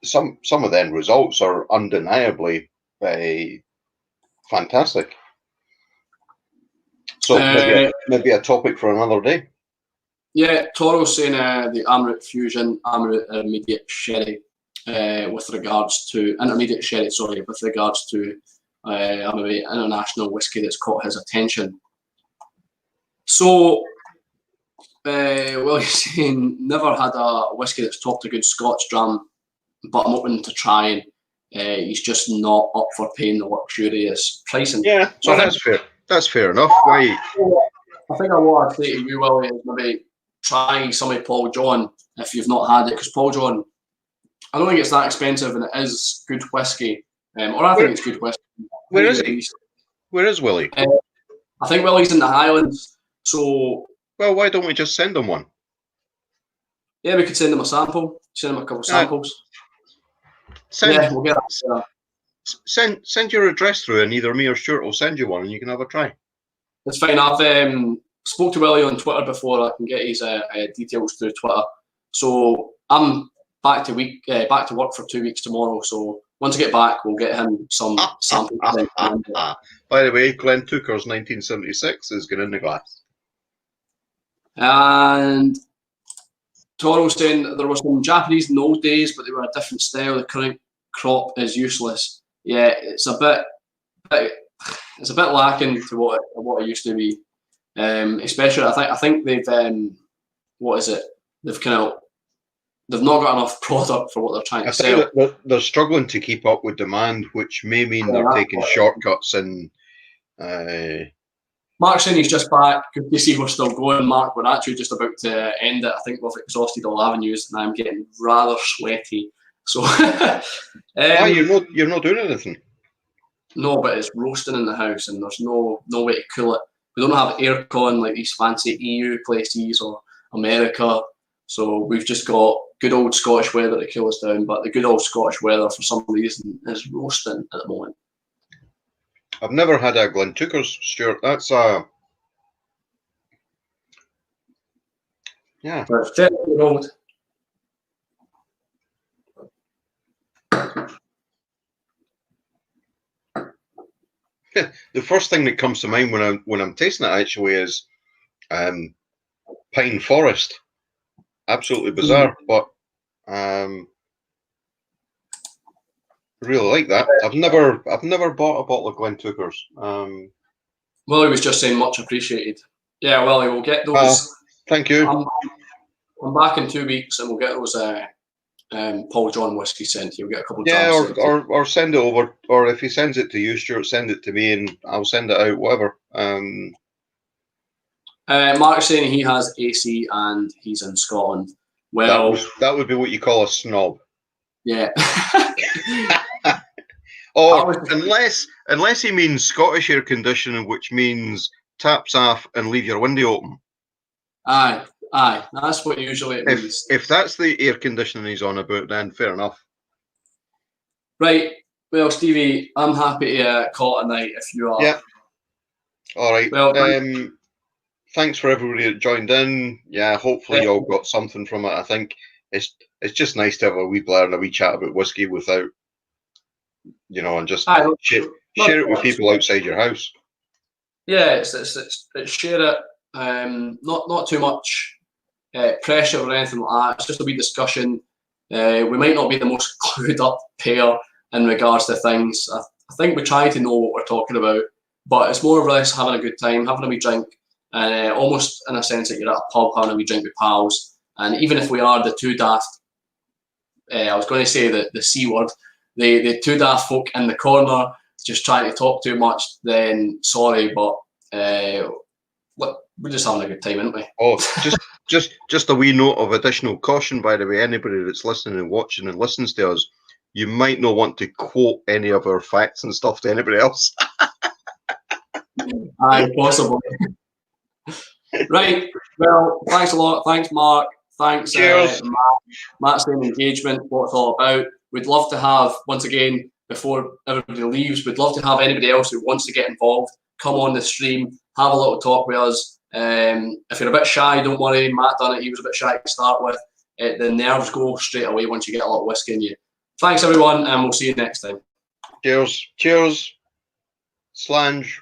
some of the end results are undeniably fantastic. So maybe a topic for another day. Yeah, Toro's saying the Amrut Fusion, Amrut Intermediate Sherry, with regards to international whiskey that's caught his attention. So, he's saying never had a whiskey that's topped a good Scotch dram, but I'm open to trying. He's just not up for paying the luxurious pricing. Yeah, so that's fair. That's fair enough. Why? I think I want to say to you, Willie, is maybe try some of Paul John if you've not had it, because Paul John, I don't think it's that expensive, and it is good whiskey. Or I think it's good whiskey. Where is he? Where is Willie? I think Willie's in the Highlands. So, well, why don't we just send him one? Yeah, we could send him a sample. Send him a couple of samples. We'll get that. Send your address through, and either me or Stuart will send you one, and you can have a try. It's fine. I've spoke to Willie on Twitter before. I can get his details through Twitter. So I'm back to work for 2 weeks tomorrow. So once I get back, we'll get him some samples. By the way, Glen Tooker's 1976 is going in the glass. And Toro's saying there were some Japanese in the old days, but they were a different style. The current crop is useless. Yeah, it's a bit lacking to what it used to be. Especially, I think they've they've not got enough product for what they're trying to sell. They're struggling to keep up with demand, which may mean they're taking shortcuts. And Mark's saying he's just back. Good to see we're still going, Mark. We're actually just about to end it. I think we've exhausted all avenues, and I'm getting rather sweaty. So, why you're not doing anything? No, but it's roasting in the house, and there's no way to cool it. We don't have aircon like these fancy EU places or America, so we've just got good old Scottish weather to cool us down. But the good old Scottish weather, for some reason, is roasting at the moment. I've never had a Glen Tooker's, Stuart. That's yeah. For 30-year-old. The first thing that comes to mind when I'm tasting it actually is Pine Forest. Absolutely bizarre, but really like that. I've never bought a bottle of Glen Tooker's. Willie was just saying much appreciated. Yeah, Willie, we'll get those. Thank you. I'm back in 2 weeks, and we'll get those Paul John whiskey sent. You'll get a couple of jars. Or send it over, or if he sends it to you, Stuart, send it to me, and I'll send it out. Whatever. Mark's saying he has AC and he's in Scotland. Well, that would be what you call a snob. Yeah. Or unless he means Scottish air conditioning, which means taps off and leave your window open. Aye, that's what usually it means. If that's the air conditioning he's on about, then fair enough. Right. Well, Stevie, I'm happy to call it a night if you are. Yeah. All right. Well, thanks for everybody that joined in. Yeah, hopefully you all got something from it. I think it's just nice to have a wee blur and a wee chat about whiskey without, and just share it with people outside your house. Yeah, it's share it. Not too much pressure or anything like that. It's just a wee discussion. We might not be the most clued up pair in regards to things. I think we try to know what we're talking about. but it's more or less having a good time, having a wee drink, and almost in a sense that you're at a pub having a wee drink with pals. And even if we are the two daft, I was going to say the C word, the two daft folk in the corner just trying to talk too much, then sorry, but we're just having a good time, aren't we? Oh, just a wee note of additional caution, by the way. Anybody that's listening and watching and listens to us, you might not want to quote any of our facts and stuff to anybody else. Aye, possible. Right. Well, thanks a lot. Thanks, Mark. Thanks, Matt's saying engagement, what it's all about. We'd love to have, once again, before everybody leaves, we'd love to have anybody else who wants to get involved come on the stream, have a little talk with us. If you're a bit shy, don't worry. Matt done it. He was a bit shy to start with. The nerves go straight away once you get a little whiskey in you. Thanks, everyone, and we'll see you next time. Cheers. Cheers. Slange.